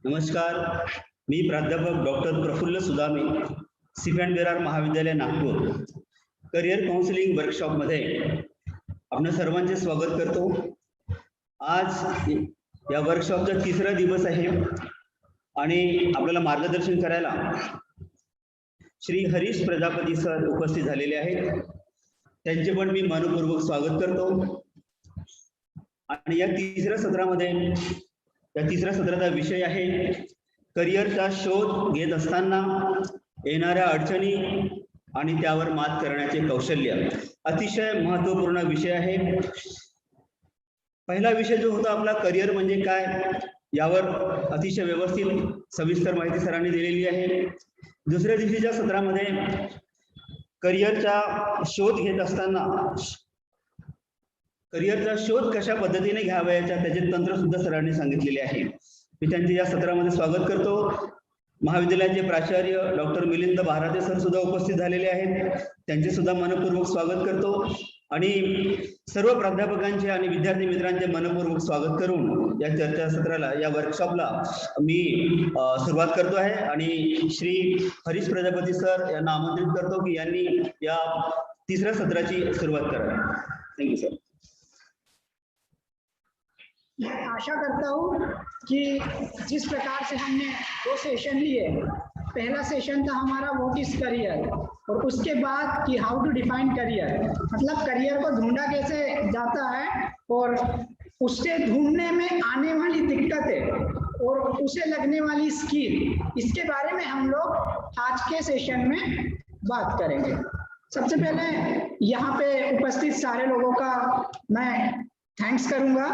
नमस्कार, मी प्राध्यापक doctor Praful Sudame, सीफ and Berar महाविद्यालय नागपूर करिअर काउन्सिलिंग वर्कशॉपमध्ये आपल्या सर्वांचे स्वागत करतो। आज या वर्कशॉपचा तिसरा दिवस आहे आणि आपल्याला मार्गदर्शन करायला श्री हरीश प्रजापती सर उपस्थित झालेले आहेत। त्यांचे पण मी मनपूर्वक स्वागत करतो। आणि या तिसऱ्या सत्राचा विषय आहे करिअरचा शोध घेत असताना येणाऱ्या अडचणी आणि त्यावर मात करण्याचे कौशल्य। अतिशय महत्त्वपूर्ण विषय आहे। पहिला विषय जो होता आपला करिअर म्हणजे काय, यावर अतिशय व्यवस्थित सविस्तर माहिती सरांनी दिलेली आहे। दुसऱ्या दिवशीच्या सत्रामध्ये करिअरचा शोध घेत असताना करिअरचा शोध कशा पद्धतीने घ्यावयाचा त्याचे तंत्र सुद्धा सरांनी सांगितलेले आहे। मी त्यांचे या सत्रामध्ये स्वागत करतो। महाविद्यालयाचे प्राचार्य डॉक्टर मिलिंद भारते सर सुद्धा उपस्थित झालेले आहेत, त्यांचे सुद्धा मनपूर्वक स्वागत करतो। आणि सर्व प्राध्यापकांचे आणि विद्यार्थी मित्रांचे मनपूर्वक स्वागत करून या चर्चासत्राला, या वर्कशॉपला मी सुरुवात करतो आहे। आणि श्री हरीश प्रजापती सर यांना आमंत्रित करतो की यांनी या तिसऱ्या सत्राची सुरुवात करावी। Thank you sir. मैं आशा करता हूँ कि जिस प्रकार से हमने 2 सेशन लिए, पहला सेशन था हमारा व्हाट इज करियर, और उसके बाद कि हाउ टू डिफाइन करियर, मतलब करियर को ढूंढा कैसे जाता है और उससे ढूंढने में आने वाली दिक्कतें और उसे लगने वाली स्किल, इसके बारे में हम लोग आज के सेशन में बात करेंगे। सबसे पहले यहाँ पे उपस्थित सारे लोगों का मैं थैंक्स करूँगा,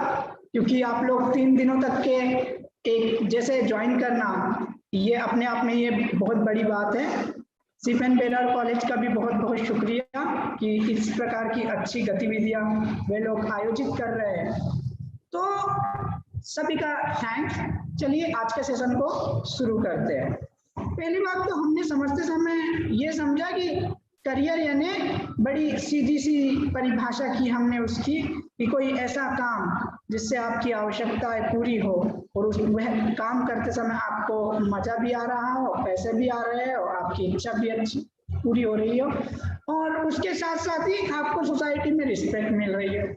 क्योंकि आप लोग 3 दिनों तक के एक जैसे ज्वाइन करना, ये अपने आप में ये बहुत बड़ी बात है। सीफ एंड बेरार कॉलेज का भी बहुत बहुत शुक्रिया कि इस प्रकार की अच्छी गतिविधियां वे लोग आयोजित कर रहे हैं, तो सभी का थैंक्स। चलिए आज के सेशन को शुरू करते हैं। पहली बात तो हमने समझते समय ये समझा कि करियर यानी बड़ी सीधी सी परिभाषा की हमने उसकी, कि कोई ऐसा काम जिससे आपकी आवश्यकताएं पूरी हो और उस वह काम करते समय आपको मजा भी आ रहा हो, पैसे भी आ रहे हो, आपकी इच्छा भी अच्छी पूरी हो रही हो, और उसके साथ साथ ही आपको सोसाइटी में रिस्पेक्ट मिल रही है।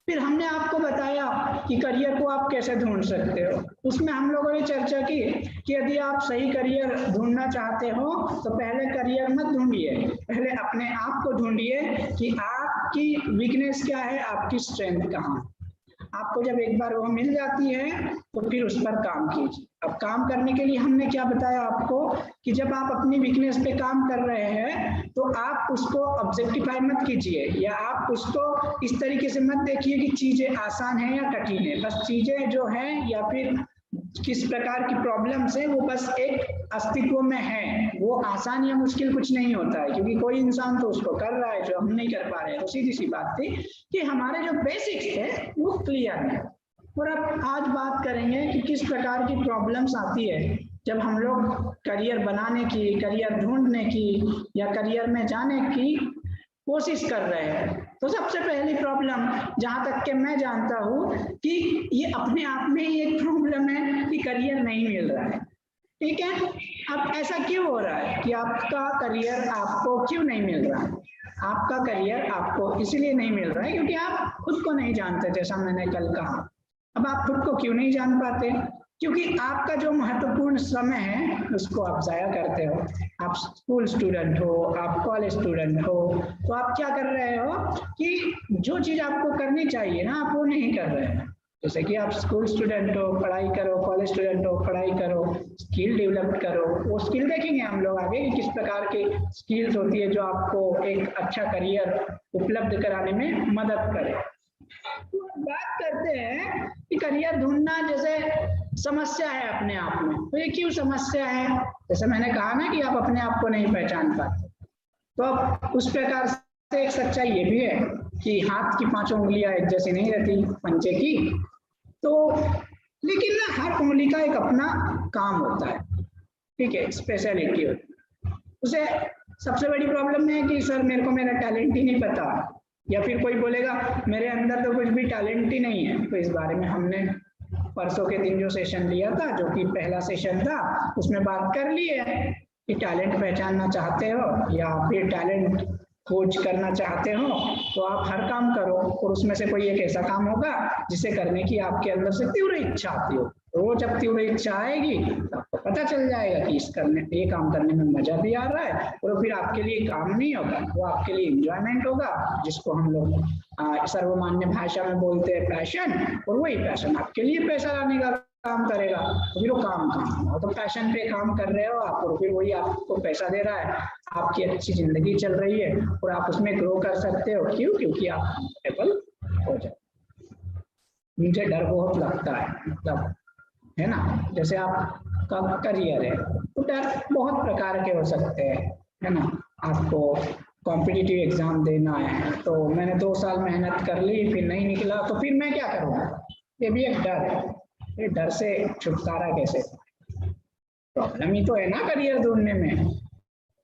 फिर हमने आपको बताया कि करियर को आप कैसे ढूंढ सकते हो। उसमें हम लोगों ने चर्चा की कि यदि आप सही करियर ढूंढना चाहते हो तो पहले करियर मत ढूंढिए, पहले अपने आप को ढूंढिए कि आपकी वीकनेस क्या है, आपकी स्ट्रेंथ कहाँ। आपको जब एक बार वो मिल जाती है तो फिर उस पर काम कीजिए। अब काम करने के लिए हमने क्या बताया आपको कि जब आप अपनी वीकनेस पे काम कर रहे हैं तो आप उसको ऑब्जेक्टिफाई मत कीजिए, या आप उसको इस तरीके से मत देखिए कि चीजें आसान है या कठिन है। बस चीजें जो है या फिर किस प्रकार की प्रॉब्लम्स है वो बस एक अस्तित्व में है, वो आसान या मुश्किल कुछ नहीं होता है, क्योंकि कोई इंसान तो उसको कर रहा है जो हम नहीं कर पा रहे हैं। तो सीधी सी बात थी कि हमारे जो बेसिक्स है वो क्लियर है। और अब आज बात करेंगे कि किस प्रकार की प्रॉब्लम्स आती है जब हम लोग करियर बनाने की, करियर ढूंढने की या करियर में जाने की कोशिश कर रहे हैं। तो सबसे पहली प्रॉब्लम, जहां तक कि मैं जानता हूं कि ये अपने आप में ही एक प्रॉब्लम है कि करियर नहीं मिल रहा है। ठीक है, अब ऐसा क्यों हो रहा है कि आपका करियर आपको क्यों नहीं मिल रहा है? आपका करियर आपको इसलिए नहीं मिल रहा है क्योंकि आप खुद को नहीं जानते, जैसा मैंने कल कहा। अब आप खुद को क्यों नहीं जान पाते? क्योंकि आपका जो महत्वपूर्ण समय है उसको आप जाया करते हो। आप स्कूल स्टूडेंट हो, आप कॉलेज स्टूडेंट हो, तो आप क्या कर रहे हो कि जो चीज आपको करनी चाहिए ना, आप वो नहीं कर रहे हैं। जैसे कि आप स्कूल स्टूडेंट हो, पढ़ाई करो, कॉलेज स्टूडेंट हो, पढ़ाई करो, स्किल डेवलप करो। वो स्किल देखेंगे हम लोग आगे कि किस प्रकार की स्किल्स होती है जो आपको एक अच्छा करियर उपलब्ध कराने में मदद करे। तो बात करते हैं कि करियर ढूंढना जैसे समस्या है अपने आप में, तो ये क्यों समस्या है? जैसे मैंने कहा ना कि आप अपने आप को नहीं पहचान पाते, तो अब उस प्रकार से एक सच्चाई ये भी है कि हाथ की 5 उंगलियां एक जैसी नहीं रहती पंचे की। तो लेकिन ना हर उंगली का एक अपना काम होता है, ठीक है, स्पेशलिटी होती है। उसे सबसे बड़ी प्रॉब्लम है कि सर मेरे को मेरा टैलेंट ही नहीं पता, या फिर कोई बोलेगा मेरे अंदर तो कुछ भी टैलेंट ही नहीं है। तो इस बारे में हमने परसों के दिन जो सेशन लिया था, जो कि पहला सेशन था, उसमें बात कर ली है कि टैलेंट पहचानना चाहते हो या फिर टैलेंट खोज करना चाहते हो तो आप हर काम करो, और उसमें से कोई एक ऐसा काम होगा जिसे करने की आपके अंदर से तीव्र इच्छा आती हो। तो वो जब तीव्र इच्छा आएगी तो आपको पता चल जाएगा कि ये काम करने में मजा भी आ रहा है, और फिर आपके लिए काम नहीं होगा, वो आपके लिए इंजॉयमेंट होगा, जिसको हम लोग सर्वमान्य भाषा में बोलते हैं पैशन। और वही पैशन आपके लिए पैसा लाने का काम करेगा, तो फिर वो काम हो। तो पैशन पे काम कर रहे हो आप, और फिर वही आपको पैसा दे रहा है, आपकी अच्छी जिंदगी चल रही है और आप उसमें ग्रो कर सकते हो। क्यों? क्योंकि आप कंफर्टेबल हो जाए। मुझे डर बहुत लगता है, मतलब है ना, जैसे आपका करियर है तो डर बहुत प्रकार के हो सकते हैं, है ना। आपको कॉम्पिटिटिव एग्जाम देना है, तो मैंने 2 साल मेहनत कर ली, फिर नहीं निकला, तो फिर मैं क्या करूँगा? ये भी एक डर है। ये डर से छुटकारा कैसे? प्रॉब्लम ही तो है ना करियर ढूंढने में,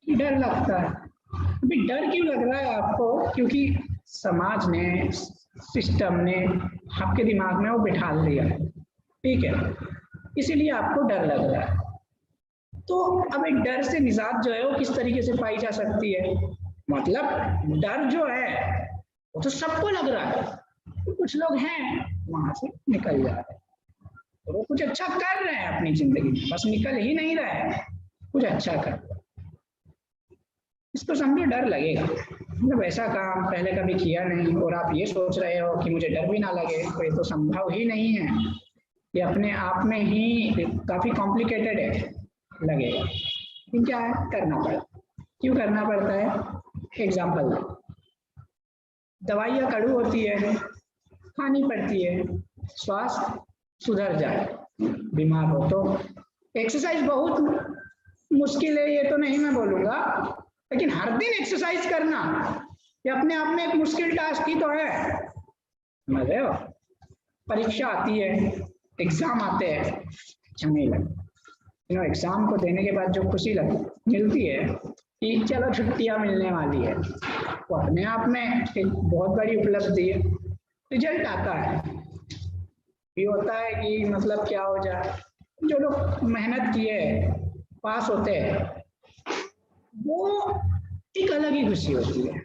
डर लगता है। अभी डर क्यों लग रहा है आपको? क्योंकि समाज ने, सिस्टम ने आपके दिमाग में वो बिठा दिया है, ठीक है, इसीलिए आपको डर लग रहा है। तो अब एक डर से निजात जो है वो किस तरीके से पाई जा सकती है? मतलब डर जो है वो तो सबको लग रहा है, तो कुछ लोग हैं वहां से निकल जा रहे हैं, तो वो कुछ अच्छा कर रहे हैं अपनी जिंदगी में, बस निकल ही नहीं रहे हैं, कुछ अच्छा कर रहे हैं। इसको समझो डर लगेगा, मतलब ऐसा काम पहले कभी किया नहीं और आप ये सोच रहे हो कि मुझे डर भी ना लगे, तो ये तो संभव ही नहीं है। ये अपने आप में ही काफी कॉम्प्लिकेटेड है, लगेगा। लेकिन क्या है, करना पड़ता। क्यों करना पड़ता है? एग्जाम्पल, दवाइयाँ कड़ू होती है, खानी पड़ती है, स्वास्थ्य सुधर जाए, बीमार हो तो। एक्सरसाइज बहुत मुश्किल है ये तो नहीं मैं बोलूँगा, लेकिन हर दिन एक्सरसाइज करना ये अपने आप में एक मुश्किल टास्क ही तो है, समझ रहे हो। परीक्षा आती है, एग्जाम आते हैं, अच्छा नहीं लगता। एग्जाम को देने के बाद जो खुशी मिलती है कि चलो छुट्टियां मिलने वाली है, वो अपने आप में एक बहुत बड़ी उपलब्धि है। रिजल्ट आता है, ये होता है कि मतलब क्या हो जाए, जो लोग मेहनत किए पास होते हैं वो एक अलग ही खुशी होती है,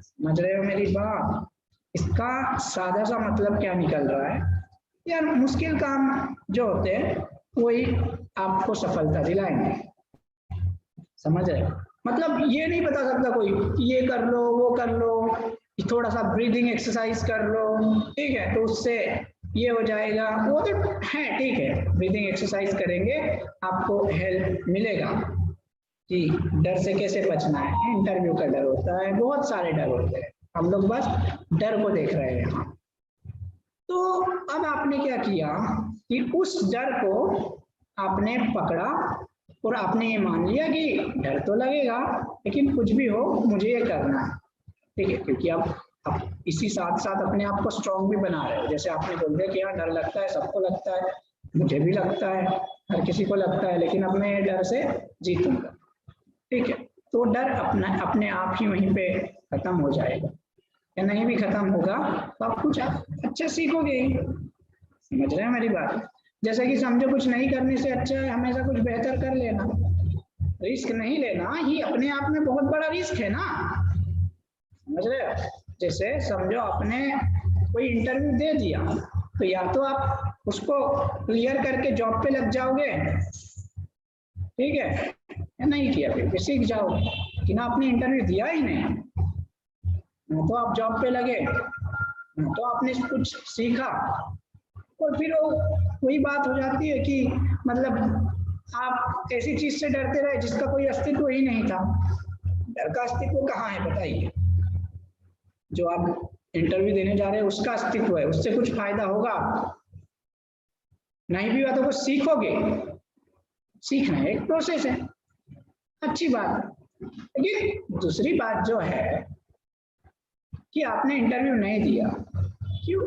समझ रहे हो मेरी बात। इसका सादा सा मतलब क्या निकल रहा है यार, मुश्किल काम जो होते हैं वही आपको सफलता दिलाएंगे, समझ रहे हो। मतलब ये नहीं बता सकता कोई ये कर लो वो कर लो, थोड़ा सा ब्रीदिंग एक्सरसाइज कर लो, ठीक है, तो उससे ये हो जाएगा, वो तो है, ठीक है, ब्रीदिंग एक्सरसाइज करेंगे आपको हेल्प मिलेगा कि डर से कैसे बचना है। इंटरव्यू का डर होता है, बहुत सारे डर होते हैं, हम लोग बस डर को देख रहे हैं। तो अब आपने क्या किया कि उस डर को आपने पकड़ा और आपने ये मान लिया कि डर तो लगेगा लेकिन कुछ भी हो मुझे ये करना है, ठीक है, क्योंकि आप इसी साथ साथ अपने आप को स्ट्रॉन्ग भी बना रहे हो। जैसे आपने बोल दिया कि हाँ डर लगता है, सबको लगता है, मुझे भी लगता है, हर किसी को लगता है, लेकिन अब मैं डर से जीतूंगा, ठीक है। तो डर अपने आप ही वहीं पे खत्म हो जाएगा, या नहीं भी खत्म होगा तो आप कुछ अच्छा सीखोगे, समझ रहे हैं मेरी बात। जैसे कि समझो कुछ नहीं करने से अच्छा है हमेशा कुछ बेहतर कर लेना, रिस्क नहीं लेना ही अपने आप में बहुत बड़ा रिस्क है ना, समझ रहे हो। जैसे समझो आपने कोई इंटरव्यू दे दिया, तो या तो आप उसको क्लियर करके जॉब पे लग जाओगे, ठीक है, या नहीं किया फिर सीख जाओगे, लेकिन आपने इंटरव्यू दिया ही नहीं, ना तो आप जॉब पे लगे ना तो आपने कुछ सीखा, और फिर वही बात हो जाती है कि मतलब आप ऐसी चीज से डरते रहे जिसका कोई अस्तित्व ही नहीं था। डर का अस्तित्व कहाँ है बताइए? जो आप इंटरव्यू देने जा रहे हैं उसका अस्तित्व है, उससे कुछ फायदा होगा आपको, नहीं भी हुआ तो कुछ सीखोगे, सीखना एक प्रोसेस है, अच्छी बात। लेकिन दूसरी बात जो है कि आपने इंटरव्यू नहीं दिया, क्यों?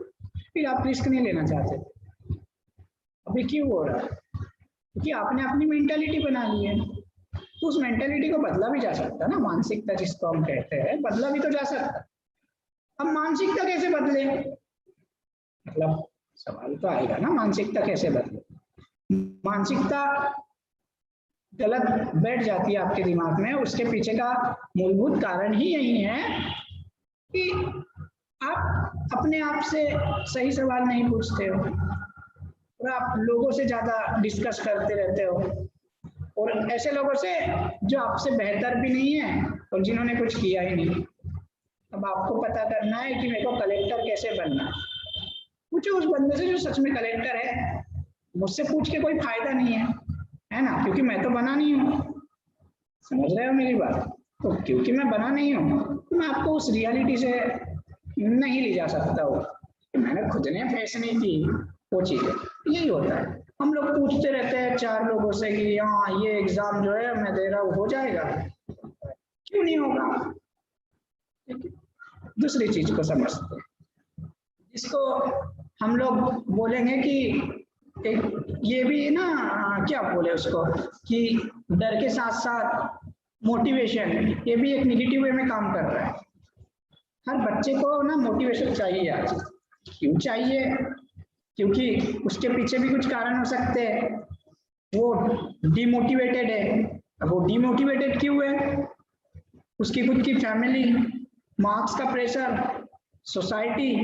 फिर आप रिस्क नहीं लेना चाहते, अभी क्यों हो रहा है? क्योंकि आपने अपनी मेंटालिटी बना ली है। तो उस मेंटालिटी को बदला भी जा सकता है ना, मानसिकता जिसको हम कहते हैं, बदला भी तो जा सकता है। अब मानसिकता कैसे बदले, मतलब सवाल तो आएगा ना, मानसिकता कैसे बदले। मानसिकता गलत बैठ जाती है आपके दिमाग में, उसके पीछे का मूलभूत कारण ही यही है कि आप अपने आप से सही सवाल नहीं पूछते हो और आप लोगों से ज्यादा डिस्कस करते रहते हो, और ऐसे लोगों से जो आपसे बेहतर भी नहीं है और जिन्होंने कुछ किया ही नहीं। अब आपको पता करना है कि मेरे को कलेक्टर कैसे बनना है, पूछो उस बंदे से जो सच में कलेक्टर है। मुझसे पूछ के कोई फायदा नहीं है ना, क्योंकि मैं तो बना नहीं हूँ। समझ रहे हो मेरी बात? तो क्योंकि मैं बना नहीं हूँ तो मैं आपको उस रियलिटी से नहीं ले जा सकता हूँ कि मैंने खुद ने फेस नहीं की वो चीजें। यही होता है, हम लोग पूछते रहते हैं 4 लोगों से कि हाँ ये एग्जाम जो है मैं दे रहा हूँ, हो जाएगा? क्यों नहीं होगा? दूसरी चीज को समझते हैं, इसको हम लोग बोलेंगे कि एक ये भी ना, क्या बोले उसको, कि डर के साथ साथ मोटिवेशन, ये भी एक निगेटिव वे में काम कर रहा है। हर बच्चे को ना मोटिवेशन चाहिए आज। क्यों चाहिए? क्योंकि उसके पीछे भी कुछ कारण हो सकते हैं। वो डिमोटिवेटेड है, अब वो डिमोटिवेटेड क्यों है? उसकी खुद की फैमिली, मार्क्स का प्रेशर, सोसाइटी,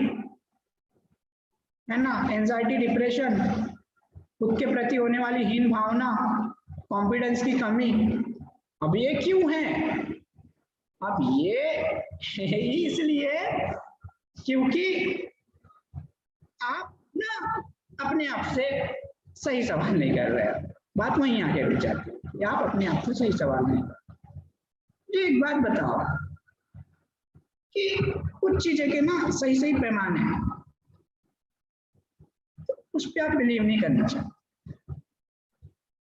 है ना, एंजाइटी, डिप्रेशन, खुद के प्रति होने वाली हीन भावना, कॉन्फिडेंस की कमी। अब ये क्यों है? अब ये इसलिए क्योंकि आप ना अपने आप से सही सवाल नहीं कर रहे हो। बात वहीं आके रुक जाती है, आप अपने आप से सही सवाल नहीं कर रहे। एक बात बताओ कि कुछ चीजें के ना सही सही पैमाने हैं, तो उस पर आप बिलीव नहीं करना चाहिए।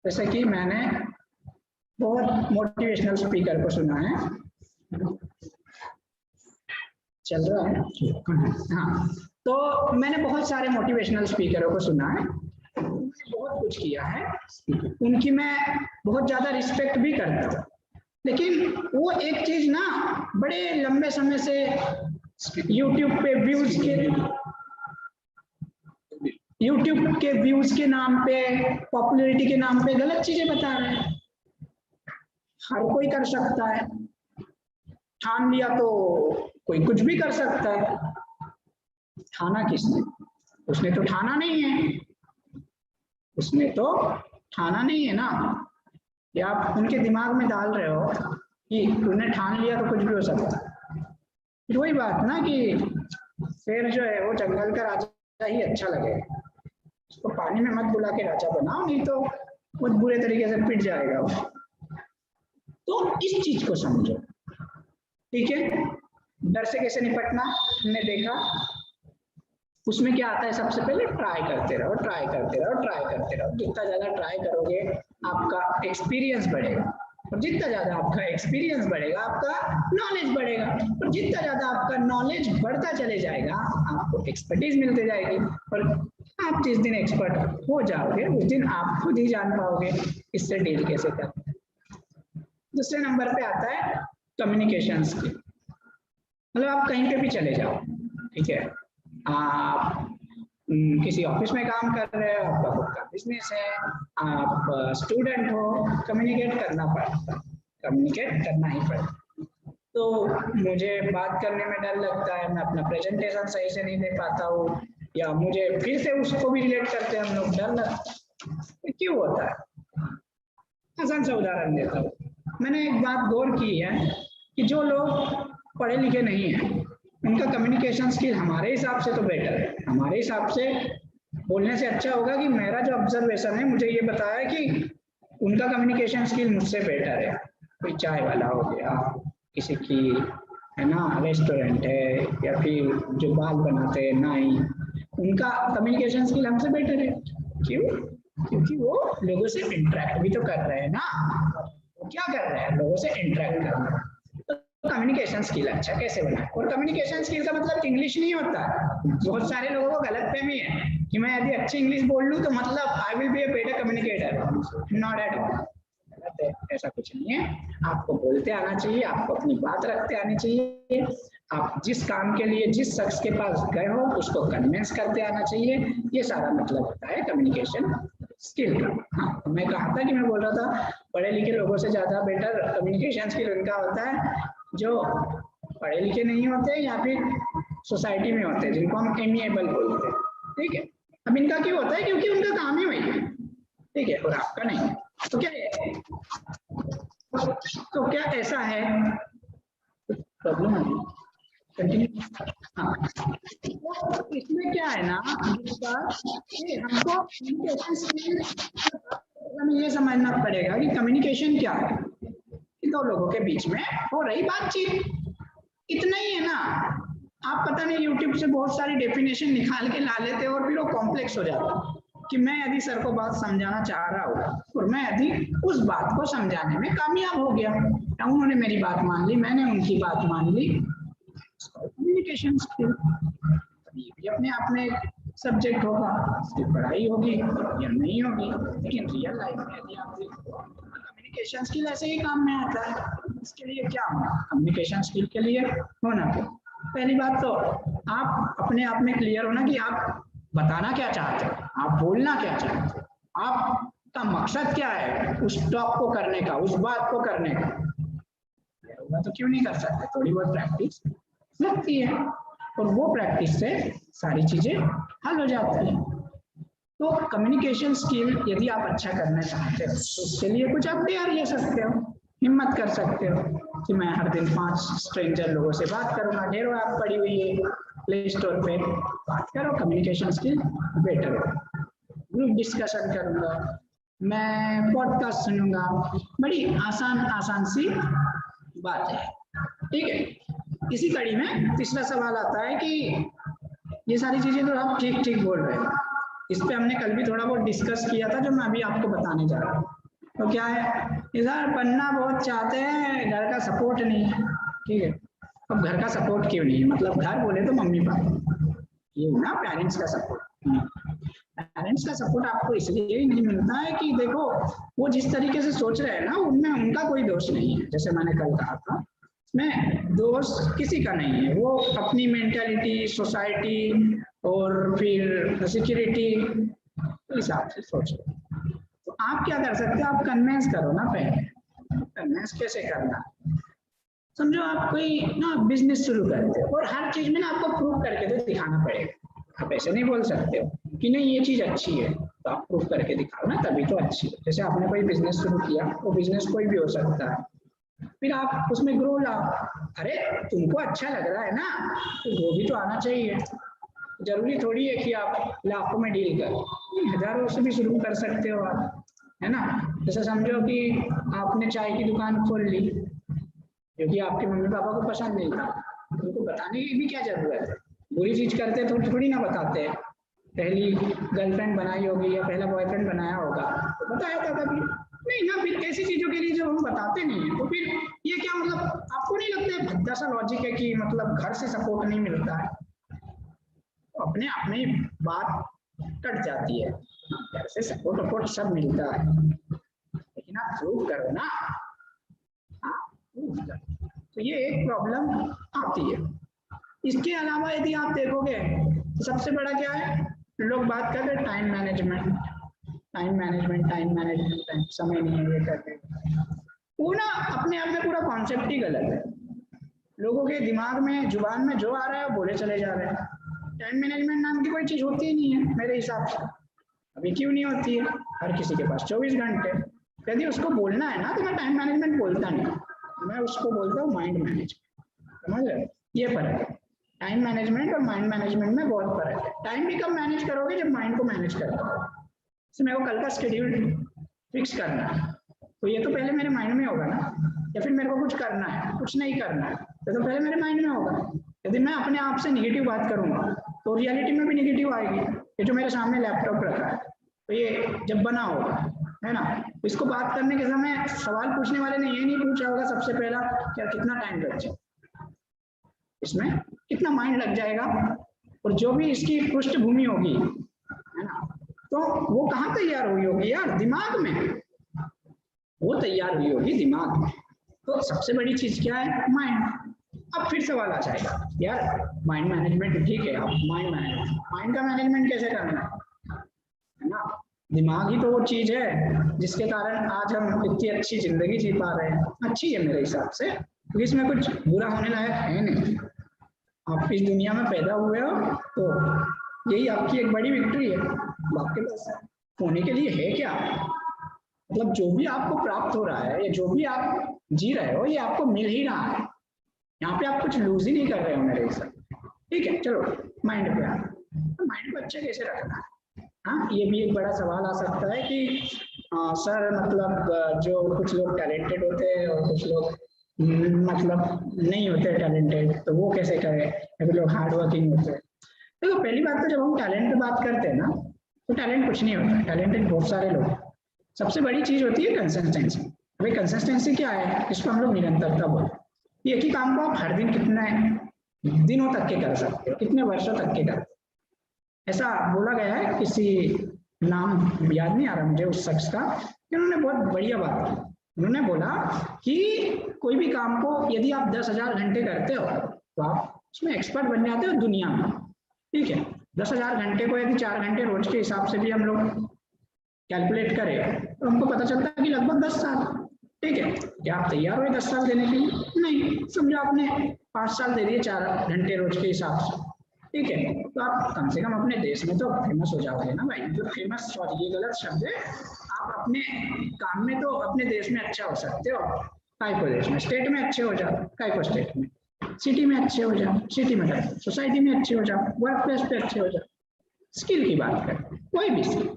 जैसे कि मैंने बहुत मोटिवेशनल स्पीकर को सुना है, चल रहा है हाँ, तो मैंने बहुत सारे मोटिवेशनल स्पीकरों को सुना है, बहुत कुछ किया है, उनकी मैं बहुत ज्यादा रिस्पेक्ट भी करता हूँ। लेकिन वो एक चीज ना बड़े लंबे समय से यूट्यूब के व्यूज के नाम पे, पॉपुलैरिटी के नाम पे गलत चीजें बता रहे हैं। हर कोई कर सकता है, ठान लिया तो कोई कुछ भी कर सकता है। ठाना किसने? उसने तो ठाना नहीं है, उसने तो ठाना नहीं है ना। या आप उनके दिमाग में डाल रहे हो कि उन्हें ठान लिया तो कुछ भी हो सकता है। फिर वही बात ना कि शेर जो है वो जंगल का राजा ही अच्छा लगेगा, उसको पानी में मत बुला के राजा बनाओ, नहीं तो बहुत बुरे तरीके से पिट जाएगा वो। तो इस चीज को समझो, ठीक है? डर से कैसे निपटना हमने देखा, उसमें क्या आता है? सबसे पहले ट्राई करते रहो, ट्राई करते रहो, ट्राई करते रहो। जितना ज्यादा ट्राई करोगे आपका एक्सपीरियंस बढ़ेगा, और जितना ज्यादा आपका एक्सपीरियंस बढ़ेगा आपका नॉलेज बढ़ेगा, और जितना ज्यादा आपका नॉलेज बढ़ता चले जाएगा आपको एक्सपर्टीज मिलती जाएगी, और आप जिस दिन एक्सपर्ट हो जाओगे उस दिन आप खुद ही जान पाओगे इससे डील कैसे करना है। दूसरे नंबर पे आता है कम्युनिकेशन स्किल। मतलब आप कहीं पे भी चले जाओ, ठीक है, आप किसी ऑफिस में काम कर रहे हो, आपका खुद का बिजनेस है, आप स्टूडेंट हो, कम्युनिकेट करना पड़ता है, कम्युनिकेट करना ही पड़ता। तो मुझे बात करने में डर लगता है, मैं अपना प्रेजेंटेशन सही से नहीं दे पाता हूँ, या मुझे फिर से उसको भी रिलेट करते हैं हम लोग, डर लगता है। क्यों होता है? आसान सा उदाहरण देता हूँ। मैंने एक बात गौर की है कि जो लोग पढ़े लिखे नहीं हैं उनका कम्युनिकेशन स्किल हमारे हिसाब से तो बेटर है। हमारे हिसाब से बोलने से अच्छा होगा कि मेरा जो ऑब्जर्वेशन है मुझे ये बताया कि उनका कम्युनिकेशन स्किल मुझसे बेटर है। कोई चाय वाला हो गया, किसी की, है ना, रेस्टोरेंट है, या फिर जो बाल बनाते हैं नाई, उनका कम्युनिकेशन स्किल हमसे बेटर है। क्यों? क्योंकि वो लोगों से इंटरेक्ट भी तो कर रहे हैं ना। वो क्या कर रहे हैं? लोगों से इंटरेक्ट कर रहे हैं। कम्युनिकेशन स्किल अच्छा कैसे बना? और कम्युनिकेशन स्किल का मतलब इंग्लिश नहीं होता। बहुत सारे लोगों को गलतफहमी है कि मैं यदि अच्छी इंग्लिश बोल लूं तो मतलब I will be a better communicator. Not at all, ऐसा कुछ नहीं है। आपको बोलते आना चाहिए, आपको अपनी बात रखते आनी चाहिए, आप जिस काम के लिए जिस शख्स के पास गए हो उसको कन्विंस करते आना चाहिए, ये सारा मतलब होता है कम्युनिकेशन स्किल का। हाँ, मैं कहा था कि मैं बोल रहा था पढ़े लिखे लोगों से ज़्यादा बेटर कम्युनिकेशन स्किल उनका होता है जो पढ़े लिखे नहीं होते या फिर सोसाइटी में होते हैं, जिनको हम एमिएबल बोलते हैं। ठीक है, अब इनका क्यों होता है? क्योंकि उनका काम ही वही है। ठीक है, और आपका नहीं। तो क्या है? तो क्या ऐसा है? प्रॉब्लम है, कंटिन्यू। हाँ, तो इसमें क्या है ना कि हमको कम्युनिकेशन स्किल हमें ये समझना पड़ेगा कि कम्युनिकेशन क्या है। दो लोगों के बीच में हो रही बातचीत, इतना ही है ना। आप पता नहीं यूट्यूब से बहुत सारी डेफिनेशन निकाल के ला लेते हो और फिर वो कॉम्प्लेक्स हो जाता है कि मैं यदि सर को बात समझाना चाह रहा हूँ और मैं यदि उस बात को समझाने में कामयाब हो गया, उन्होंने मेरी बात मान ली, मैंने उनकी बात मान ली, कम्युनिकेशन स्किल। ये भी अपने आप में सब्जेक्ट होगा, इसकी पढ़ाई होगी या नहीं होगी, लेकिन रियल लाइफ में यदि आप कम्युनिकेशन स्किल ऐसे ही काम में आता है। इसके लिए क्या होना? कम्युनिकेशन स्किल के लिए होना पहली बात तो आप अपने आप में क्लियर होना कि आप बताना क्या चाहते हो, आप बोलना क्या चाहते हो, आपका मकसद क्या है उस टॉक को करने का, उस बात को करने का। तो क्यों नहीं कर सकते? थोड़ी बहुत प्रैक्टिस लगती है और वो प्रैक्टिस से सारी चीजें हल हो जाती है। तो कम्युनिकेशन स्किल यदि आप अच्छा करना चाहते हो तो उसके लिए कुछ आप तैयार ले सकते हो, हिम्मत कर सकते हो कि मैं हर दिन 5 स्ट्रेंजर लोगों से बात करूंगा। ढेरों ऐप पड़ी हुई है प्ले स्टोर पे, बात करो, कम्युनिकेशन स्किल बेटर हो। ग्रुप डिस्कशन करूंगा, मैं पॉडकास्ट सुनूंगा, बड़ी आसान सी बात है। ठीक है, इसी कड़ी में तीसरा सवाल आता है कि ये सारी चीजें तो आप ठीक ठीक बोल रहे हो, इस पे हमने कल भी थोड़ा बहुत डिस्कस किया था जो मैं अभी आपको बताने जा रहा हूँ। तो क्या है, इधर बनना बहुत चाहते हैं, घर का सपोर्ट नहीं है। ठीक है, अब घर का सपोर्ट क्यों नहीं है? मतलब घर बोले तो मम्मी पापा, ये ना पेरेंट्स का सपोर्ट। पेरेंट्स का सपोर्ट आपको इसलिए ही नहीं मिलता है कि देखो वो जिस तरीके से सोच रहे हैं ना उनमें उनका कोई दोष नहीं है। जैसे मैंने कल कहा था, में दोष किसी का नहीं है, वो अपनी मेंटालिटी, सोसाइटी और फिर सिक्योरिटी के हिसाब से सोच रहे। तो आप क्या कर सकते हो? आप कन्विंस करो ना। पहले कन्विंस कैसे करना? समझो आप कोई ना बिजनेस शुरू करते हो और हर चीज में ना आपको प्रूव करके तो दिखाना पड़ेगा। आप ऐसे नहीं बोल सकते हो कि नहीं ये चीज अच्छी है, तो आप प्रूव करके दिखाओ ना, तभी तो अच्छी है। जैसे आपने कोई बिजनेस शुरू किया, वो बिजनेस कोई भी हो सकता है, फिर आप उसमें ग्रो लाओ। अरे तुमको अच्छा लग रहा है ना, तो ग्रो भी तो आना चाहिए। जरूरी थोड़ी है कि आप लाखों में डील करो, हजारों से भी शुरू कर सकते हो आप, है ना। जैसे समझो कि आपने चाय की दुकान खोल ली, क्योंकि आपके मम्मी पापा को पसंद नहीं था, उनको बताने की भी क्या जरूरत है? बुरी चीज करते तो थोड़ी ना बताते हैं। पहली गर्लफ्रेंड बनाई होगी या पहला बॉयफ्रेंड बनाया होगा तो बताया था कभी नहीं ना। फिर ऐसी चीजों के लिए जब हम बताते नहीं है तो फिर ये क्या मतलब, आपको नहीं लगता है भद्दा सा लॉजिक है कि मतलब घर से सपोर्ट नहीं मिलता है? तो अपने आप में बात कट जाती है। घर से सपोर्ट सब मिलता है, लेकिन आप प्रूव करो ना। तो ये एक प्रॉब्लम आती है। इसके अलावा यदि आप देखोगे तो सबसे बड़ा क्या है, लोग बात करते हैं टाइम मैनेजमेंट, समय नहीं है ये करते। वो ना अपने आप में पूरा कॉन्सेप्ट ही गलत है। लोगों के दिमाग में, जुबान में जो आ रहा है वो बोले चले जा रहे हैं। टाइम मैनेजमेंट नाम की कोई चीज होती ही नहीं है मेरे हिसाब से। अभी क्यों नहीं होती है? हर किसी के पास 24 घंटे। यदि उसको बोलना है ना तो मैं टाइम मैनेजमेंट बोलता नहीं, मैं उसको बोलता हूँ माइंड मैनेजमेंट। समझ रहे? ये फर्क है, टाइम मैनेजमेंट और माइंड मैनेजमेंट में बहुत फर्क है। टाइम भी कब मैनेज करोगे? जब माइंड को मैनेज करते हो। जैसे मेरे को कल का शेड्यूल फिक्स करना है, तो ये तो पहले मेरे माइंड में होगा ना। या फिर मेरे को कुछ करना है, कुछ नहीं करना है, तो पहले मेरे माइंड में होगा। यदि मैं अपने आप से निगेटिव बात करूंगा तो रियलिटी में भी निगेटिव आएगी। ये जो मेरे सामने लैपटॉप रखा है, तो ये जब बना होगा, है ना, इसको बात करने के समय सवाल पूछने वाले ने ये नहीं पूछा होगा सबसे पहला क्या कितना टाइम लग जाए, इसमें कितना माइंड लग जाएगा, और जो भी इसकी पृष्ठभूमि होगी, है ना, तो वो कहाँ तैयार हुई होगी यार? दिमाग में वो तैयार हुई होगी, दिमाग में। तो सबसे बड़ी चीज क्या है? माइंड। अब फिर सवाल आ जाएगा, यार माइंड मैनेजमेंट ठीक है, अब माइंड का मैनेजमेंट कैसे करना है ना। दिमाग ही तो वो चीज है जिसके कारण आज हम इतनी अच्छी जिंदगी जी पा रहे हैं। अच्छी है मेरे हिसाब से, क्योंकि इसमें कुछ बुरा होने लायक है नहीं। आप इस दुनिया में पैदा हुए हो तो यही आपकी एक बड़ी विक्ट्री है। आपके पास होने के लिए है क्या, मतलब जो भी आपको प्राप्त हो रहा है या जो भी आप जी रहे हो ये आपको मिल ही रहा है। यहाँ पे आप कुछ लूज ही नहीं कर रहे हो मेरे हिसाब। ठीक है, चलो माइंड पे आ, तो माइंड को अच्छा कैसे रखना है। हाँ, ये भी एक बड़ा सवाल आ सकता है कि सर मतलब जो कुछ लोग टैलेंटेड होते हैं और कुछ लोग मतलब नहीं होते टैलेंटेड, तो वो कैसे करें, अभी लोग हार्ड वर्किंग होते हैं। देखो पहली बात तो जब हम टैलेंट पे बात करते हैं ना, तो टैलेंट कुछ नहीं होता, टैलेंटेड बहुत सारे लोग। सबसे बड़ी चीज होती है कंसिस्टेंसी। अभी कंसिस्टेंसी क्या है, इसको हम लोग निरंतरता बोलते हैं। एक ही काम को आप हर दिन कितने दिनों तक के कर सकते हो, कितने वर्षों तक के कर, ऐसा बोला गया है। किसी नाम याद नहीं आ रहा मुझे उस शख्स का, उन्होंने बहुत बढ़िया बात की। उन्होंने बोला कि कोई भी काम को यदि आप 10,000 घंटे करते हो तो आप उसमें एक्सपर्ट बन जाते हो दुनिया में। ठीक है, 10,000 घंटे को यदि 4 घंटे रोज के हिसाब से भी हम लोग कैलकुलेट करें तो हमको पता चलता है कि लगभग 10 साल। ठीक है, क्या आप तैयार हुए 10 साल देने के लिए? नहीं, समझो आपने 5 साल दे दिए 4 घंटे रोज के हिसाब से। ठीक है, तो आप कम से कम अपने देश में तो फेमस हो जाओगे ना भाई। मतलब फेमस, सॉरी ये गलत शब्द है, आप अपने काम में तो अपने देश में अच्छा हो सकते हो। काय को देश में, स्टेट में अच्छे हो जाओ, काय को स्टेट में, सिटी में अच्छे हो जाओ, सिटी में जाओ, सोसाइटी में अच्छे हो जाओ, वर्क प्लेस पे अच्छे हो जाओ। स्किल की बात करें, कोई भी स्किल,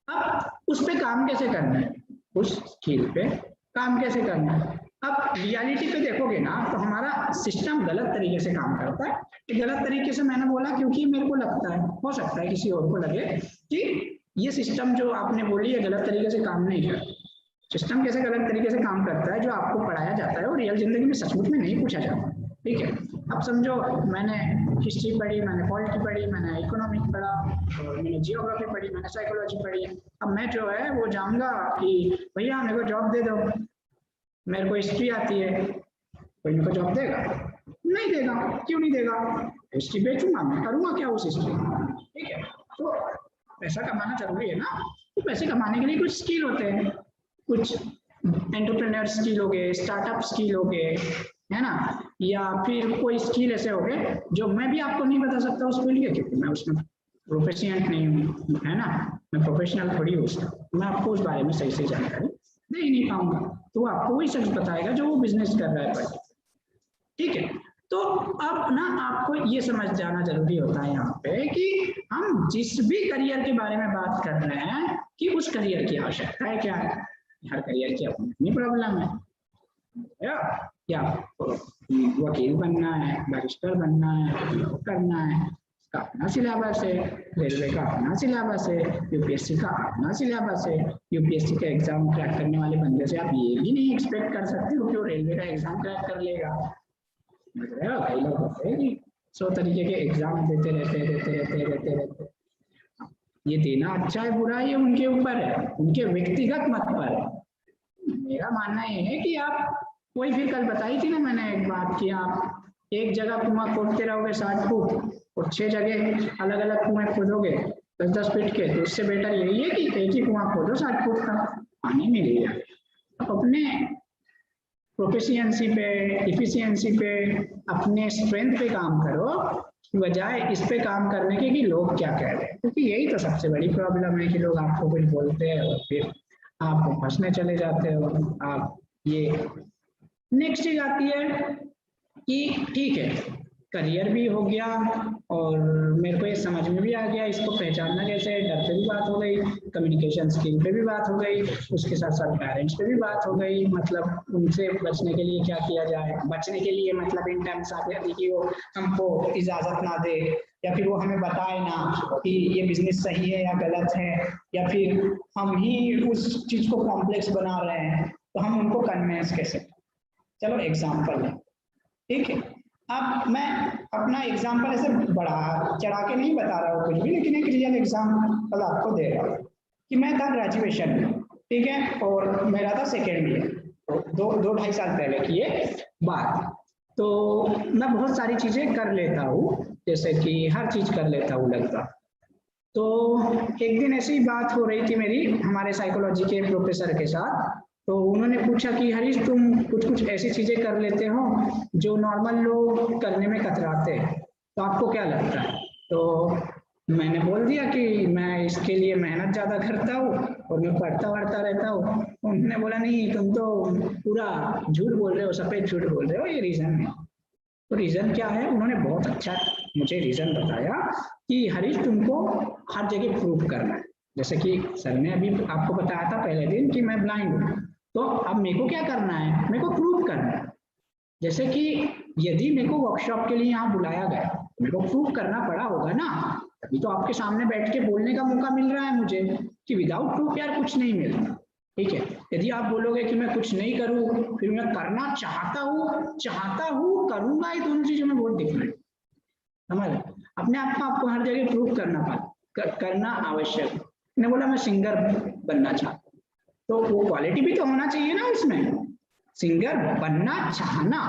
अब उस पे काम कैसे करना है, उस स्किल पे काम कैसे करना है। अब रियलिटी पे देखोगे ना तो हमारा सिस्टम गलत तरीके से काम करता है। गलत तरीके से मैंने बोला क्योंकि मेरे को लगता है, हो सकता है किसी और को लगे कि ये सिस्टम जो आपने बोली है गलत तरीके से काम नहीं करता। सिस्टम कैसे गलत तरीके से काम करता है, जो आपको पढ़ाया जाता है और रियल जिंदगी में सचमुच में नहीं पूछा जाता। ठीक है, अब समझो मैंने हिस्ट्री पढ़ी, मैंने पॉलिटी पढ़ी, मैंने इकोनॉमिक पढ़ा, और मैंने जियोग्राफी पढ़ी, मैंने साइकोलॉजी पढ़ी। अब मैं जो है वो जाऊंगा कि भैया मेरे को जॉब दे दो, मेरे को हिस्ट्री आती है, कोई मेरे को जॉब देगा? नहीं देगा। क्यों नहीं देगा? हिस्ट्री बेचूंगा, मैं करूंगा क्या उस हिस्ट्री। ठीक है, तो पैसा कमाना जरूरी है ना, तो पैसे कमाने के लिए कुछ स्किल होते हैं, कुछ एंटरप्रेन्योर स्किल हो गए, स्टार्टअप स्किल हो गए, है ना, या फिर कोई स्किल ऐसे हो गए जो मैं भी आपको नहीं बता सकता उस फील्ड के, क्योंकि मैं उसमें प्रोफेशनल नहीं हूँ, है ना, मैं प्रोफेशनल थोड़ी हूँ उसका, मैं आपको उस बारे में सही से जानकारी दे ही नहीं पाऊंगा। तो आपको वही शख्स बताएगा जो वो बिजनेस कर रहा है। ठीक है, तो अब ना आपको ये समझ जाना जरूरी होता है यहाँ पे कि हम जिस भी करियर के बारे में बात कर रहे हैं कि उस करियर की आवश्यकता है क्या है। हर करियर की अपनी प्रॉब्लम है, या वकील बनना है, बैरिस्टर बनना है, करना है, का अपना सिलेबस है, रेलवे का अपना सिलेबस है, यूपीएससी का अपना सिलेबस है। यूपीएससी का एग्जाम क्रैक करने वाले बंदे से आप ये भी नहीं एक्सपेक्ट कर सकते हो कि वो रेलवे का एग्जाम क्रैक कर लेगा। कई लोग होते हैं कि 100 तरीके के एग्जाम देते रहते। ये देना अच्छा है बुरा है ये उनके ऊपर है, उनके व्यक्तिगत मत पर है। मेरा मानना ये है कि आप कोई फिर कल बताई थी ना मैंने एक बात कि आप एक जगह कुआं खोदते रहोगे 60 फुट और 6 जगह अलग अलग कुएं खोदोगे 10-10 फीट के, तो उससे बेटर यही है कि एक ही कुआं खोदो 60 फुट का, पानी मिल जाए। आप अपने प्रोफिशिएंसी पे, इफिशिएंसी पे, अपने स्ट्रेंथ पे काम करो बजाय इस पे काम करने के कि लोग क्या कह रहे हैं, क्योंकि यही तो सबसे बड़ी प्रॉब्लम है कि लोग आपको कुछ बोलते हैं और फिर आप फंसने चले जाते हो। आप ये नेक्स्ट चीज आती है कि ठीक है करियर भी हो गया और मेरे को ये समझ में भी आ गया इसको पहचानना कैसे है, डर पे भी बात हो गई, कम्युनिकेशन स्किल पे भी बात हो गई, उसके साथ साथ पेरेंट्स पे भी बात हो गई, मतलब उनसे बचने के लिए क्या किया जाए। बचने के लिए मतलब इन टर्म्स आते हैं कि वो हमको इजाजत ना दे या फिर वो हमें बताए ना कि ये बिजनेस सही है या गलत है, या फिर हम ही उस चीज को कॉम्प्लेक्स बना रहे हैं, तो हम उनको कन्विंस कैसे। चलो एग्जाम्पल है, ठीक है, अब मैं अपना एग्जाम्पल ऐसे बढ़ा चढ़ा के नहीं बता रहा हूँ कुछ भी, लेकिन एक रियल एग्जाम्पल आपको दे रहा हूँ कि मैं था ग्रेजुएशन में, ठीक है, और मेरा था सेकेंड ईयर, तो 2-2.5 साल पहले की ये बात। तो मैं बहुत सारी चीज़ें कर लेता हूँ, जैसे कि हर चीज़ कर लेता हूँ लगभग। तो एक दिन ऐसी बात हो रही थी मेरी हमारे साइकोलॉजी के प्रोफेसर के साथ, तो उन्होंने पूछा कि हरीश तुम कुछ कुछ ऐसी चीज़ें कर लेते हो जो नॉर्मल लोग करने में कतराते हैं, तो आपको क्या लगता है? तो मैंने बोल दिया कि मैं इसके लिए मेहनत ज़्यादा करता हूँ और मैं पढ़ता वढ़ता रहता हूँ। उन्होंने बोला नहीं, तुम तो पूरा झूठ बोल रहे हो, सफ़ेद झूठ बोल रहे हो, ये रीज़न है। तो रीज़न क्या है? उन्होंने बहुत अच्छा मुझे रीज़न बताया कि हरीश तुमको हर जगह प्रूव करना है। जैसे कि सर ने अभी आपको बताया था पहले दिन कि मैं ब्लाइंड हूँ, तो अब मेरे को क्या करना है? मेरे को प्रूव करना है। जैसे कि यदि मेरे को वर्कशॉप के लिए यहाँ बुलाया गया, मेरे को प्रूव करना पड़ा होगा ना, तभी तो आपके सामने बैठ के बोलने का मौका मिल रहा है मुझे, कि विदाउट प्रूफ यार कुछ नहीं मिलता। ठीक है, यदि आप बोलोगे कि मैं कुछ नहीं करूँ, फिर मैं करना चाहता हूँ करूंगा, ये दोनों चीजों में बहुत डिफरेंट। समझ? अपने आप को आपको हर जगह प्रूव करना आवश्यक। मैंने बोला मैं सिंगर बनना चाहता हूँ, तो वो क्वालिटी भी तो होना चाहिए ना उसमें। सिंगर बनना चाहना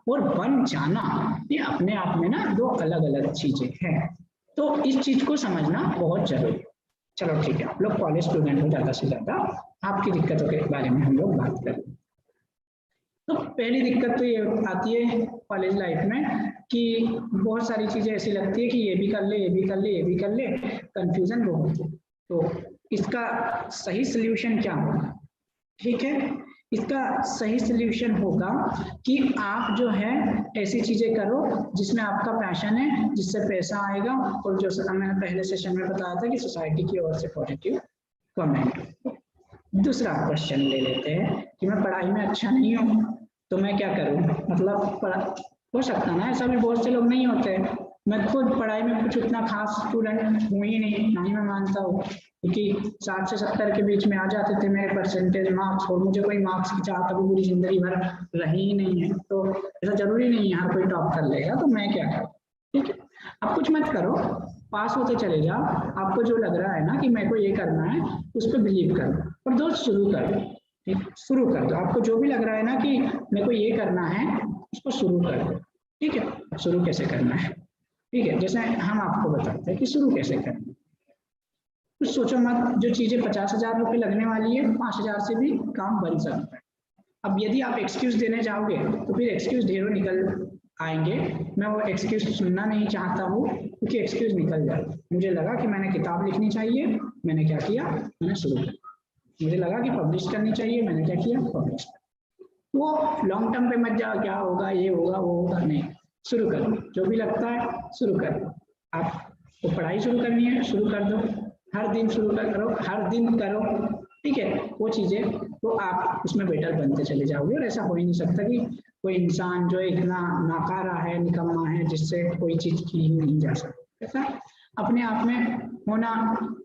और बन जाना, ये अपने आप में ना दो अलग अलग चीजें हैं। तो इस चीज को समझना बहुत जरूरी है। चलो ठीक है, आप लोग कॉलेज स्टूडेंट हो, ज्यादा से ज्यादा आपकी दिक्कतों के बारे में हम लोग बात करें। तो पहली दिक्कत तो ये आती है कॉलेज लाइफ में कि बहुत सारी चीजें ऐसी लगती है कि ये भी कर ले, ये भी कर ले, ये भी कर ले, कंफ्यूजन बहुत है। तो इसका सही सल्यूशन क्या होगा? ठीक है, इसका सही सल्यूशन होगा कि आप जो है ऐसी चीजें करो जिसमें आपका पैशन है, जिससे पैसा आएगा, और जो मैंने पहले सेशन में बताया था कि सोसाइटी की ओर से पॉजिटिव कमेंट। दूसरा क्वेश्चन ले लेते हैं कि मैं पढ़ाई में अच्छा नहीं हूँ, तो मैं क्या करूँ? मतलब हो सकता ना, ऐसा भी बहुत से लोग नहीं होते। मैं खुद पढ़ाई में कुछ उतना खास स्टूडेंट हूँ ही नहीं, ना ही मैं मानता हूँ, क्योंकि 60 से 70 के बीच में आ जाते थे मेरे परसेंटेज मार्क्स, और मुझे कोई मार्क्स की चाहत अभी पूरी जिंदगी भर रही ही नहीं है। तो ऐसा जरूरी नहीं है हर कोई टॉप कर लेगा, तो मैं क्या करूँ? ठीक है, अब कुछ मत करो, पास होते चले जाओ। आपको जो लग रहा है ना कि मेरे को ये करना है, उस पर बिलीव करो और दोस्त शुरू कर दो। ठीक, शुरू कर दो। आपको जो भी लग रहा है ना कि मेरे को ये करना है, उसको शुरू कर दो। ठीक है, शुरू कैसे करना है? ठीक है, जैसे हम आपको बताते हैं कि शुरू कैसे करना है। कुछ सोचो मत, जो चीजें 50,000 रुपये लगने वाली है, 5,000 से भी काम बन सकता है। अब यदि आप एक्सक्यूज देने जाओगे तो फिर एक्सक्यूज ढेरों निकल आएंगे। मैं वो एक्सक्यूज सुनना नहीं चाहता हूँ, क्योंकि एक्सक्यूज निकल जाए। मुझे लगा कि मैंने किताब लिखनी चाहिए, मैंने क्या किया? मैंने शुरू किया। मुझे लगा कि पब्लिश करनी चाहिए, मैंने क्या किया? पब्लिश। वो लॉन्ग टर्म पे मत जाओ, क्या होगा, ये होगा, वो होगा, नहीं, शुरू करो। जो भी लगता है शुरू करो। आपको पढ़ाई शुरू करनी है, शुरू कर दो। हर दिन शुरू करो, हर दिन करो। ठीक है, वो चीजें तो आप उसमें बेटर बनते चले जाओगे। और ऐसा हो ही नहीं सकता कि कोई इंसान जो इतना नाकारा है, निकम्मा है, जिससे कोई चीज की ही नहीं जा सकती। ऐसा अपने आप में होना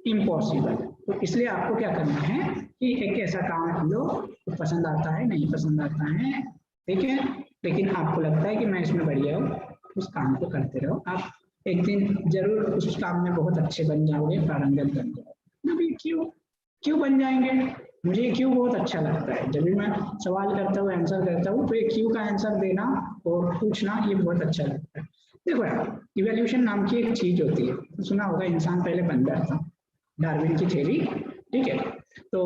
इम्पॉसिबल। तो इसलिए आपको क्या करना है कि एक ऐसा काम लो तो पसंद आता है, नहीं पसंद आता है, ठीक है, लेकिन आपको लगता है कि मैं इसमें बढ़िया हूँ, उस काम को करते रहो। आप एक दिन जरूर उस काम में बहुत अच्छे बन जाओगे, पारंगत बन जाओगे। अभी क्यों बन जाएंगे? मुझे क्यों बहुत अच्छा लगता है। जब भी मैं सवाल करता हूँ, आंसर करता हूँ, तो ये क्यों का आंसर देना और पूछना, ये बहुत अच्छा लगता है। देखो यार, इवोल्यूशन नाम की एक चीज होती है, तो सुना होगा, इंसान पहले बंदर था, डार्विन की थ्योरी। ठीक है, तो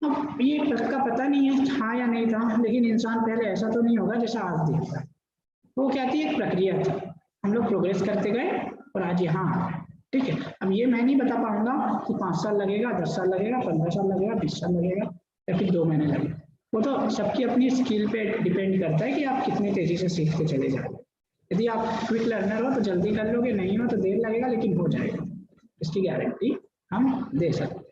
अब ये का पता नहीं है था या नहीं था, लेकिन इंसान पहले ऐसा तो नहीं होगा जैसा आज दिखता है। वो कहती है एक प्रक्रिया थी, हम लोग प्रोग्रेस करते गए और आज यहाँ। ठीक है, अब ये मैं नहीं बता पाऊंगा कि 5 साल लगेगा, 10 साल लगेगा, 15 साल लगेगा, 20 साल लगेगा, या फिर 2 महीने लगेगा। वो तो सबकी अपनी स्किल पे डिपेंड करता है कि आप कितनी तेजी से सीखते चले जाओगे। यदि आप क्विक लर्नर हो तो जल्दी कर लोगे, नहीं हो तो देर लगेगा, लेकिन हो जाएगा, इसकी गारंटी हम दे सकते हैं।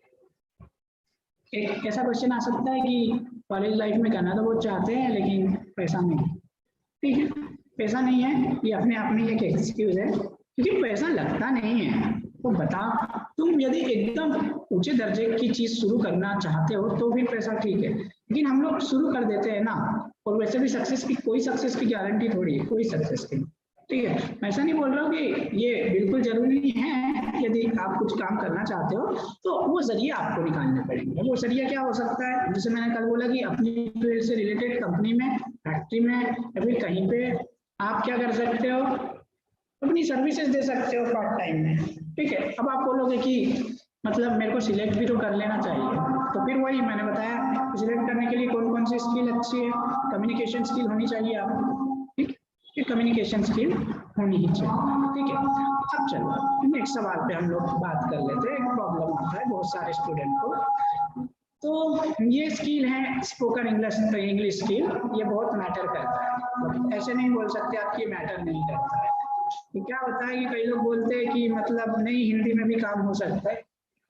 एक ऐसा क्वेश्चन आ सकता है कि कॉलेज लाइफ में करना तो बहुत चाहते हैं, लेकिन पैसा नहीं। ठीक है, पैसा नहीं है, ये अपने आप में एक एक्सक्यूज है, क्योंकि पैसा लगता नहीं है। तो बता, तुम यदि एकदम ऊंचे दर्जे की चीज शुरू करना चाहते हो तो फिर पैसा ठीक है, लेकिन हम लोग शुरू कर देते हैं ना। और वैसे भी कोई सक्सेस की गारंटी थोड़ी है, कोई सक्सेस की। ठीक है, मैं ऐसा नहीं बोल रहा हूँ कि ये बिल्कुल जरूरी है, यदि आप कुछ काम करना चाहते हो तो वो जरिए आपको निकालने पड़ेंगे। वो जरिया क्या हो सकता है, जैसे मैंने कल बोला कि अपनी फील्ड से रिलेटेड कंपनी में, फैक्ट्री में या फिर कहीं पे आप क्या कर सकते हो, अपनी सर्विसेज दे सकते हो पार्ट टाइम में। ठीक है, अब आप बोलोगे कि मतलब मेरे को सिलेक्ट भी तो कर लेना चाहिए, तो फिर वही मैंने बताया सिलेक्ट करने के लिए कौन कौन सी स्किल अच्छी है। कम्युनिकेशन स्किल होनी चाहिए आपको, ठीक है, कम्युनिकेशन स्किल होनी ही चाहिए। ठीक है, अब चलो नेक्स्ट सवाल पे हम लोग बात कर लेते हैं। एक प्रॉब्लम आता है बहुत सारे स्टूडेंट को, तो ये स्किल है स्पोकन इंग्लिश स्किल, ये बहुत मैटर करता है। ऐसे नहीं बोल सकते आप कि मैटर नहीं करता है। तो क्या होता है कि कई लोग बोलते हैं कि मतलब नहीं हिंदी में भी काम हो सकता है।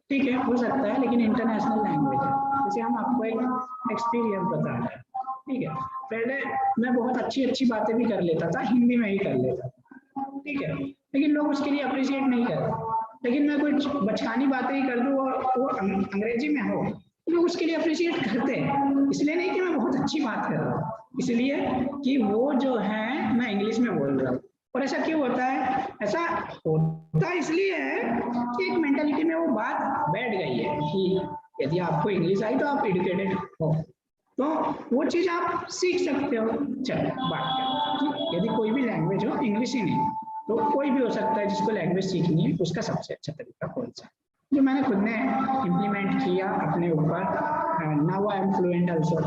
ठीक है, हो सकता है, लेकिन इंटरनेशनल लैंग्वेज है। जैसे हम आपको एक एक्सपीरियंस बता रहे हैं। ठीक है, पहले मैं बहुत अच्छी बातें भी कर लेता था, हिंदी में ही कर लेता था। ठीक है, लेकिन लोग उसके लिए अप्रिशिएट नहीं कर रहे। लेकिन मैं कुछ बचकानी बातें ही कर दूँ और वो अंग्रेजी में हो, लोग उसके लिए अप्रिशिएट करते हैं। इसलिए नहीं कि मैं बहुत अच्छी बात कर रहा हूँ, इसलिए कि वो जो है मैं इंग्लिश में बोल रहा हूँ। और ऐसा क्यों होता है? ऐसा होता इसलिए है कि एक मेंटालिटी में वो बात बैठ गई है कि यदि आपको इंग्लिश आई तो आप एजुकेटेड हो, तो वो चीज आप सीख सकते हो। चलो बात करते हैं, यदि कोई भी लैंग्वेज हो, इंग्लिश ही नहीं तो कोई भी हो सकता है जिसको लैंग्वेज सीखनी है, उसका सबसे अच्छा तरीका कौन सा है? जो मैंने खुद ने इम्प्लीमेंट किया अपने ऊपर, now I am fluent also.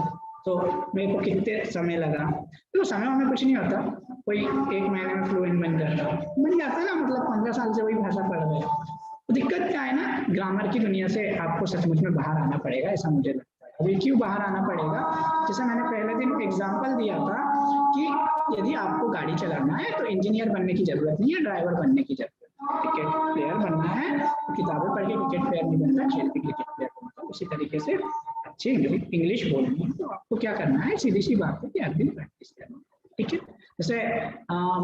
तो मेरे को कितने समय लगा, तो समय में कुछ नहीं होता, कोई 1 महीने में फ्लुएंट बन जाता ना, मतलब 15 साल से वही भाषा पढ़ रहे हैं। तो दिक्कत क्या है ना, ग्रामर की दुनिया से आपको सचमुच में बाहर आना पड़ेगा, ऐसा मुझे लगता है। अभी क्यों बाहर आना पड़ेगा? जैसे मैंने पहले दिन एग्जाम्पल दिया था कि यदि आपको गाड़ी चलाना है तो इंजीनियर बनने की जरूरत नहीं है, ड्राइवर बनने की जरूरत है। क्रिकेट प्लेयर बनना है तो किताबें पढ़ के क्रिकेट प्लेयर नहीं बनना, खेल के क्रिकेट प्लेयर बनना। उसी तरीके से अच्छी इंग्लिश बोलनी है तो आपको क्या करना है, सीधी सी बात है कि हर दिन प्रैक्टिस करना है। ठीक है, जैसे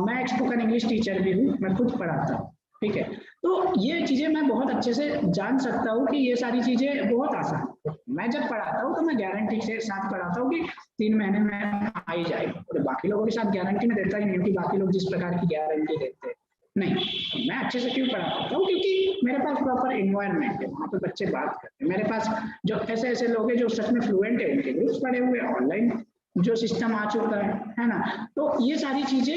मैं एक स्पोकन इंग्लिश टीचर भी हूँ, मैं खुद पढ़ाता हूँ। ठीक है, तो ये चीजें मैं बहुत अच्छे से जान सकता हूँ कि ये सारी चीजें बहुत आसान है। मैं जब पढ़ाता हूँ तो मैं गारंटी के साथ पढ़ाता हूँ कि 3 महीने में आ ही जाएगा। और बाकी लोगों के साथ गारंटी में देता ही नहीं कि बाकी लोग जिस प्रकार की गारंटी देते हैं, नहीं, मैं अच्छे से क्यों पढ़ा सकता हूँ? क्योंकि मेरे पास प्रॉपर एनवायरनमेंट है, वहाँ पे बच्चे बात करते हैं। मेरे पास जो ऐसे लोग हैं जो सच में फ्लुएंट है, उनके ग्रुप्स पड़े हुए, ऑनलाइन जो सिस्टम आ चुका है ना। तो ये सारी चीजें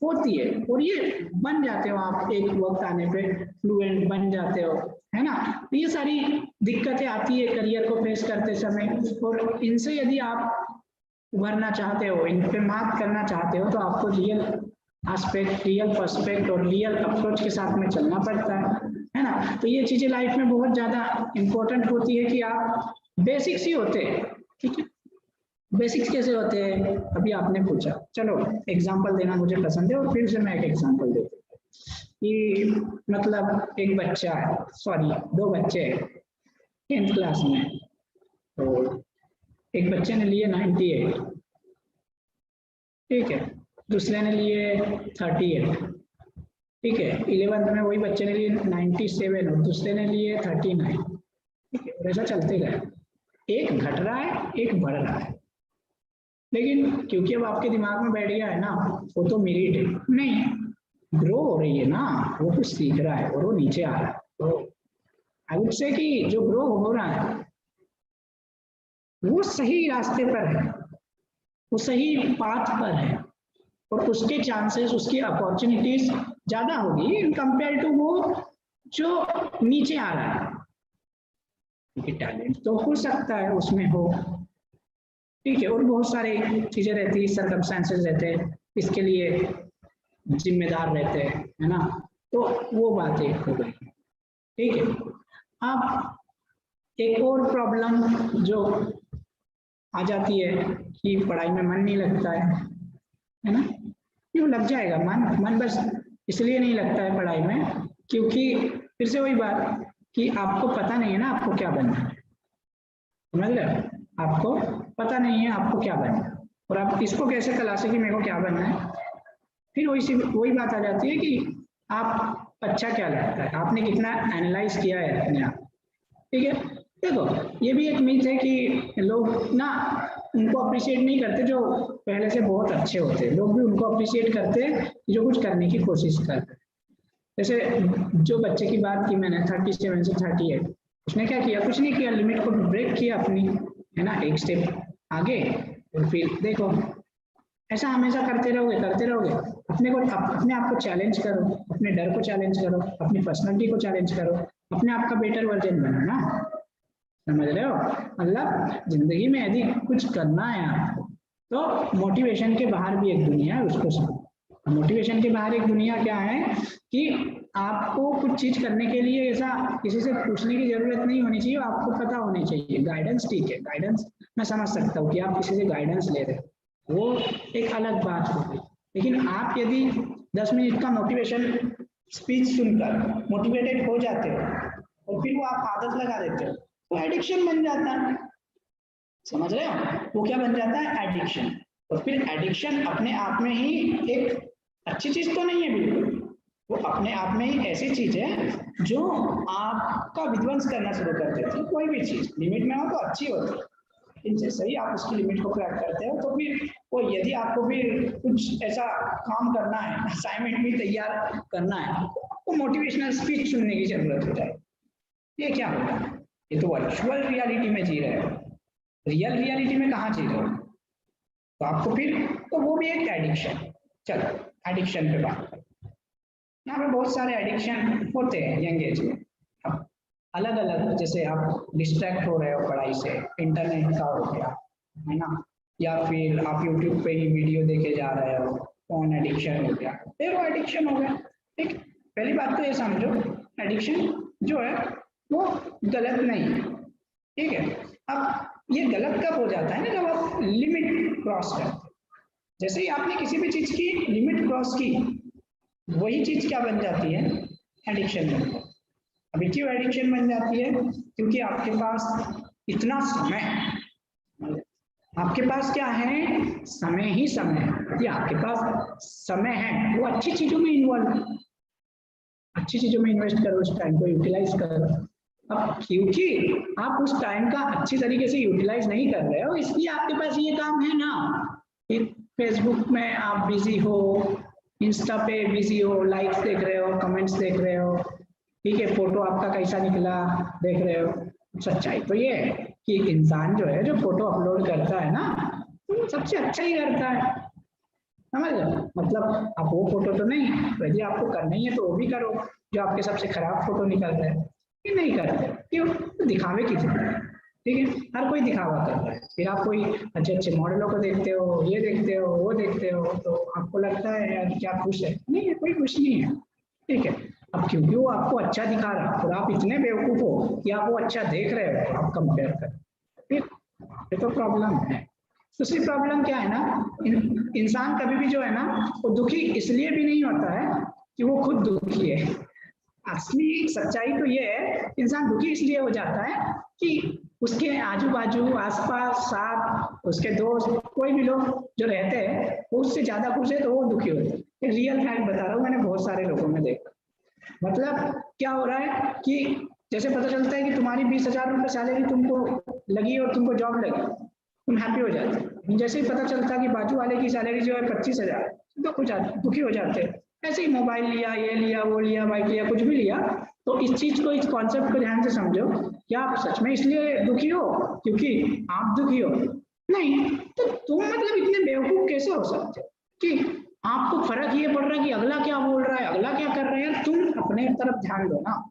होती है और ये बन जाते हो आप, एक वक्त आने पे फ्लुएंट बन जाते हो, है ना। तो ये सारी दिक्कतें आती है करियर को फेस करते समय, और इनसे यदि आप उभरना चाहते हो, इन पे मात करना चाहते हो, तो आपको रियल एस्पेक्ट, रियल पर्सपेक्ट और रियल अप्रोच के साथ में चलना पड़ता है ना। तो ये चीजें लाइफ में बहुत ज्यादा इंपॉर्टेंट होती है कि आप बेसिक्स ही होते हैं। ठीक है, बेसिक्स कैसे होते हैं अभी आपने पूछा, चलो एग्जांपल देना मुझे पसंद है और फिर से मैं एक एग्जांपल देता हूँ कि मतलब एक बच्चा है, सॉरी 2 बच्चे हैं 10th क्लास में, तो एक बच्चे ने लिए 98, ठीक है, दूसरे ने लिए 38, ठीक है, 11th में वही बच्चे ने लिए 97 और दूसरे ने लिए 39, ठीक है, और ऐसा चलते गए। एक घट रहा है, एक बढ़ रहा है, लेकिन क्योंकि अब आपके दिमाग में बैठ गया है ना, वो तो मेरिट है, नहीं, ग्रो हो रही है ना, वो कुछ सीख रहा है और वो नीचे आ रहा है। तो आई वुड से कि जो ग्रो हो रहा है वो सही रास्ते पर है, वो सही पाथ पर है, और उसके चांसेस, उसकी अपॉर्चुनिटीज ज्यादा होगी इन कंपेयर टू वो जो नीचे आ रहा है। क्योंकि टैलेंट तो हो सकता है उसमें हो, ठीक है, और बहुत सारी चीजें रहती है, सर्कमस्टेंसेस रहते हैं, इसके लिए जिम्मेदार रहते हैं, है ना। तो वो बातें हो गई, ठीक है। अब एक और प्रॉब्लम जो आ जाती है कि पढ़ाई में मन नहीं लगता है ना। क्यों लग जाएगा मन बस इसलिए नहीं लगता है पढ़ाई में क्योंकि फिर से वही बात कि आपको पता नहीं है ना आपको क्या बनना है, समझ रहे? आपको पता नहीं है आपको क्या बनना है, और आप इसको कैसे तलाशे कि मेरे को क्या बनना है। फिर वही बात आ जाती है कि आप अच्छा क्या लगता है, आपने कितना एनालाइज किया है अपने आप, ठीक है। देखो ये भी एक मीथ है कि लोग ना उनको अप्रिशिएट नहीं करते जो पहले से बहुत अच्छे होते हैं, लोग भी उनको अप्रिशिएट करते हैं जो कुछ करने की कोशिश करते हैं। जैसे जो बच्चे की बात की मैंने 37 से 38, उसने क्या किया, कुछ नहीं किया, लिमिट को ब्रेक किया अपनी, है ना, एक स्टेप आगे, और फिर देखो ऐसा हमेशा करते रहोगे, अपने आप को चैलेंज करो, अपने डर को चैलेंज करो, अपनी पर्सनालिटी को चैलेंज करो, अपने आप का बेटर वर्जन बनो ना, समझ रहे हो। मतलब जिंदगी में यदि कुछ करना है आपको, तो मोटिवेशन के बाहर भी एक दुनिया है, उसको समझो। मोटिवेशन के बाहर एक दुनिया क्या है कि आपको कुछ चीज करने के लिए ऐसा किसी से पूछने की जरूरत नहीं होनी चाहिए, आपको पता होनी चाहिए। गाइडेंस ठीक है, गाइडेंस मैं समझ सकता हूँ कि आप किसी से गाइडेंस ले रहे हो, वो एक अलग बात होगी। लेकिन आप यदि 10 मिनट का मोटिवेशन स्पीच सुनकर मोटिवेटेड हो जाते हो और फिर वो आप आदत लगा देते हो, तो एडिक्शन बन जाता है, समझ रहे हो। वो क्या बन जाता है, एडिक्शन। और फिर एडिक्शन अपने आप में ही एक अच्छी चीज तो नहीं है बिल्कुल, वो अपने आप में ही ऐसी चीज है जो आपका विध्वंस करना शुरू कर देती है। कोई भी चीज लिमिट में हो तो अच्छी होती है, लेकिन जैसे ही आप उसकी लिमिट को क्रैक करते हो, तो फिर वो यदि आपको फिर कुछ ऐसा काम करना है, असाइनमेंट भी तैयार करना है, तो मोटिवेशनल स्पीच सुनने की जरूरत हो जाए। ये क्या होगा, ये तो वर्चुअल रियलिटी में जी रहे हो, रियल रियलिटी में कहाँ जी रहे हो, तो आपको फिर तो वो भी एक एडिक्शन। चलो एडिक्शन पे बात करें। यहाँ पे बहुत सारे एडिक्शन होते हैं यंग एज में, अलग अलग, जैसे आप डिस्ट्रैक्ट हो रहे हो पढ़ाई से, इंटरनेट का हो गया, है ना, या फिर आप यूट्यूब पे ही वीडियो देखे जा रहे हो, फोन एडिक्शन हो गया, फिर वो एडिक्शन हो गया। ठीक, पहली बात तो ये समझो, एडिक्शन जो है वो गलत नहीं है, ठीक है। अब ये गलत कब हो जाता है ना, जब आप लिमिट क्रॉस करते हो। जैसे ही आपने किसी भी चीज की लिमिट क्रॉस की, वही चीज क्या बन जाती है, एडिक्शन बन जाती है। अभी क्यों एडिक्शन बन जाती है, क्योंकि आपके पास इतना समय, आपके पास क्या है, समय ही समय है। यदि आपके पास समय है, वो अच्छी चीजों में इन्वॉल्व, अच्छी चीजों में इन्वेस्ट करो, उस टाइम को यूटिलाइज करो। अब क्योंकि आप उस टाइम का अच्छी तरीके से यूटिलाइज नहीं कर रहे हो, इसलिए आपके पास ये काम है ना, फेसबुक में आप बिजी हो, इंस्टा पे बिजी हो, लाइक्स देख रहे हो, कमेंट्स देख रहे हो, ठीक है, फोटो आपका कैसा निकला देख रहे हो। सच्चाई तो ये है कि एक इंसान जो है, जो फोटो अपलोड करता है ना, तो सबसे अच्छा ही करता है, समझ लो। मतलब आप वो फोटो तो नहीं, यदि आपको करना ही है तो वो भी करो जो आपके सबसे खराब फोटो निकल रहे हैं, ये नहीं करते, क्यों, तो दिखावे की जरूरत है, ठीक है, हर कोई दिखावा करता है। फिर आप कोई अच्छे अच्छे मॉडलों को देखते हो, ये देखते हो, वो देखते हो, तो आपको लगता है यार क्या खुश है, नहीं है, कोई खुश नहीं है, ठीक है। अब क्योंकि वो आपको अच्छा दिखा रहा है और आप इतने बेवकूफ हो कि आप वो अच्छा देख रहे हो, आप कंपेयर कर, फिर ये तो प्रॉब्लम है। दूसरी प्रॉब्लम क्या है ना, इंसान कभी भी जो है ना, वो दुखी इसलिए भी नहीं होता है कि वो खुद दुखी है। असली सच्चाई तो ये है, इंसान दुखी इसलिए हो जाता है कि उसके आजू बाजू, आसपास, साथ उसके दोस्त, कोई भी लोग जो रहते हैं वो उससे ज्यादा खुश है, तो वो दुखी होते हैं। रियल फैक्ट बता रहा हूँ, मैंने बहुत सारे लोगों में देखा। मतलब क्या हो रहा है कि जैसे पता चलता है कि तुम्हारी 20,000 रुपये सैलरी तुमको लगी और तुमको जॉब लगी, तुम हैप्पी हो जाते। जैसे ही पता चलता है कि बाजू वाले की सैलरी जो है 25,000, तो दुखी हो जाते हैं। ऐसे ही मोबाइल लिया, ये लिया, वो लिया, बाइक लिया, कुछ भी लिया, तो इस चीज को, इस कॉन्सेप्ट को ध्यान से समझो। क्या आप सच में इसलिए दुखी हो क्योंकि आप दुखी हो? नहीं, तो तुम मतलब इतने बेवकूफ कैसे हो सकते हो कि आपको फर्क ये पड़ रहा है कि अगला क्या बोल रहा है, अगला क्या कर रहा है। तुम अपने तरफ ध्यान दो ना,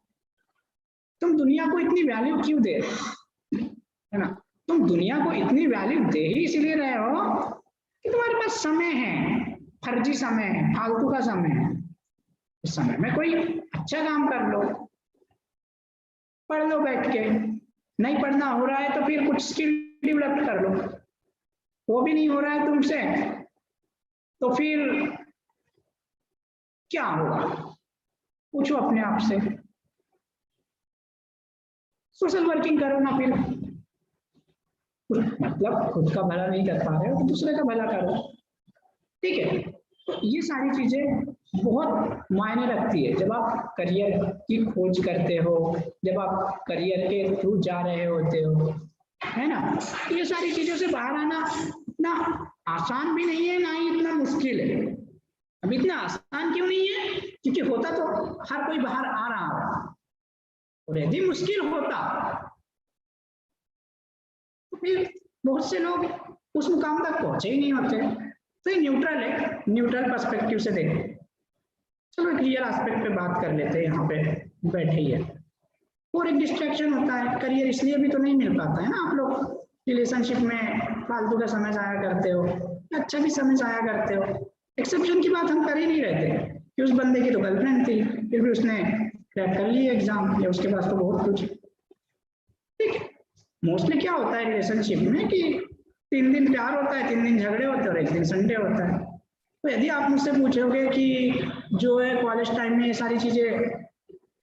तुम दुनिया को इतनी वैल्यू क्यों दे रहे हो, है ना। तुम दुनिया को इतनी वैल्यू दे ही इसलिए रहे हो कि तुम्हारे पास समय है, फर्जी समय है, फालतू का समय है। इस समय में कोई अच्छा काम कर लो, पढ़ लो बैठ के, नहीं पढ़ना हो रहा है तो फिर कुछ स्किल डेवलप कर लो, वो भी नहीं हो रहा है तुमसे, तो फिर क्या होगा, पूछो अपने आप से। सोशल वर्किंग करो ना, फिर मतलब खुद का भला नहीं कर पा रहे हो तो दूसरे का भला करो, ठीक है। तो ये सारी चीजें बहुत मायने रखती है जब आप करियर की खोज करते हो, जब आप करियर के थ्रू जा रहे होते हो, है ना। ये सारी चीजों से बाहर आना इतना आसान भी नहीं है, ना ही इतना मुश्किल है। अब इतना आसान क्यों नहीं है, क्योंकि होता तो हर कोई बाहर आ रहा है, और यदि मुश्किल होता तो फिर बहुत से लोग उस मुकाम तक पहुंचे ही नहीं होते। तो ये न्यूट्रल है, न्यूट्रल पर्सपेक्टिव से देखें। चलो एक रियल एस्पेक्ट पे बात कर लेते हैं, यहाँ पे बैठे ही है। और एक डिस्ट्रैक्शन होता है, करियर इसलिए भी तो नहीं मिल पाता है ना। आप लोग रिलेशनशिप में फालतू का समय जाया करते हो, अच्छा भी समय जाया करते हो। एक्सेप्शन की बात हम कर ही नहीं रहे थे कि उस बंदे की तो गर्लफ्रेंड थी, फिर भी उसने क्रैक कर ली एग्जाम, या उसके पास तो बहुत कुछ। ठीक है, मोस्टली क्या होता है रिलेशनशिप में कि 3 दिन प्यार होता है, 3 दिन झगड़े होते हैं और 1 दिन संडे होता है। तो यदि आप मुझसे पूछोगे कि जो है कॉलेज टाइम में ये सारी चीजें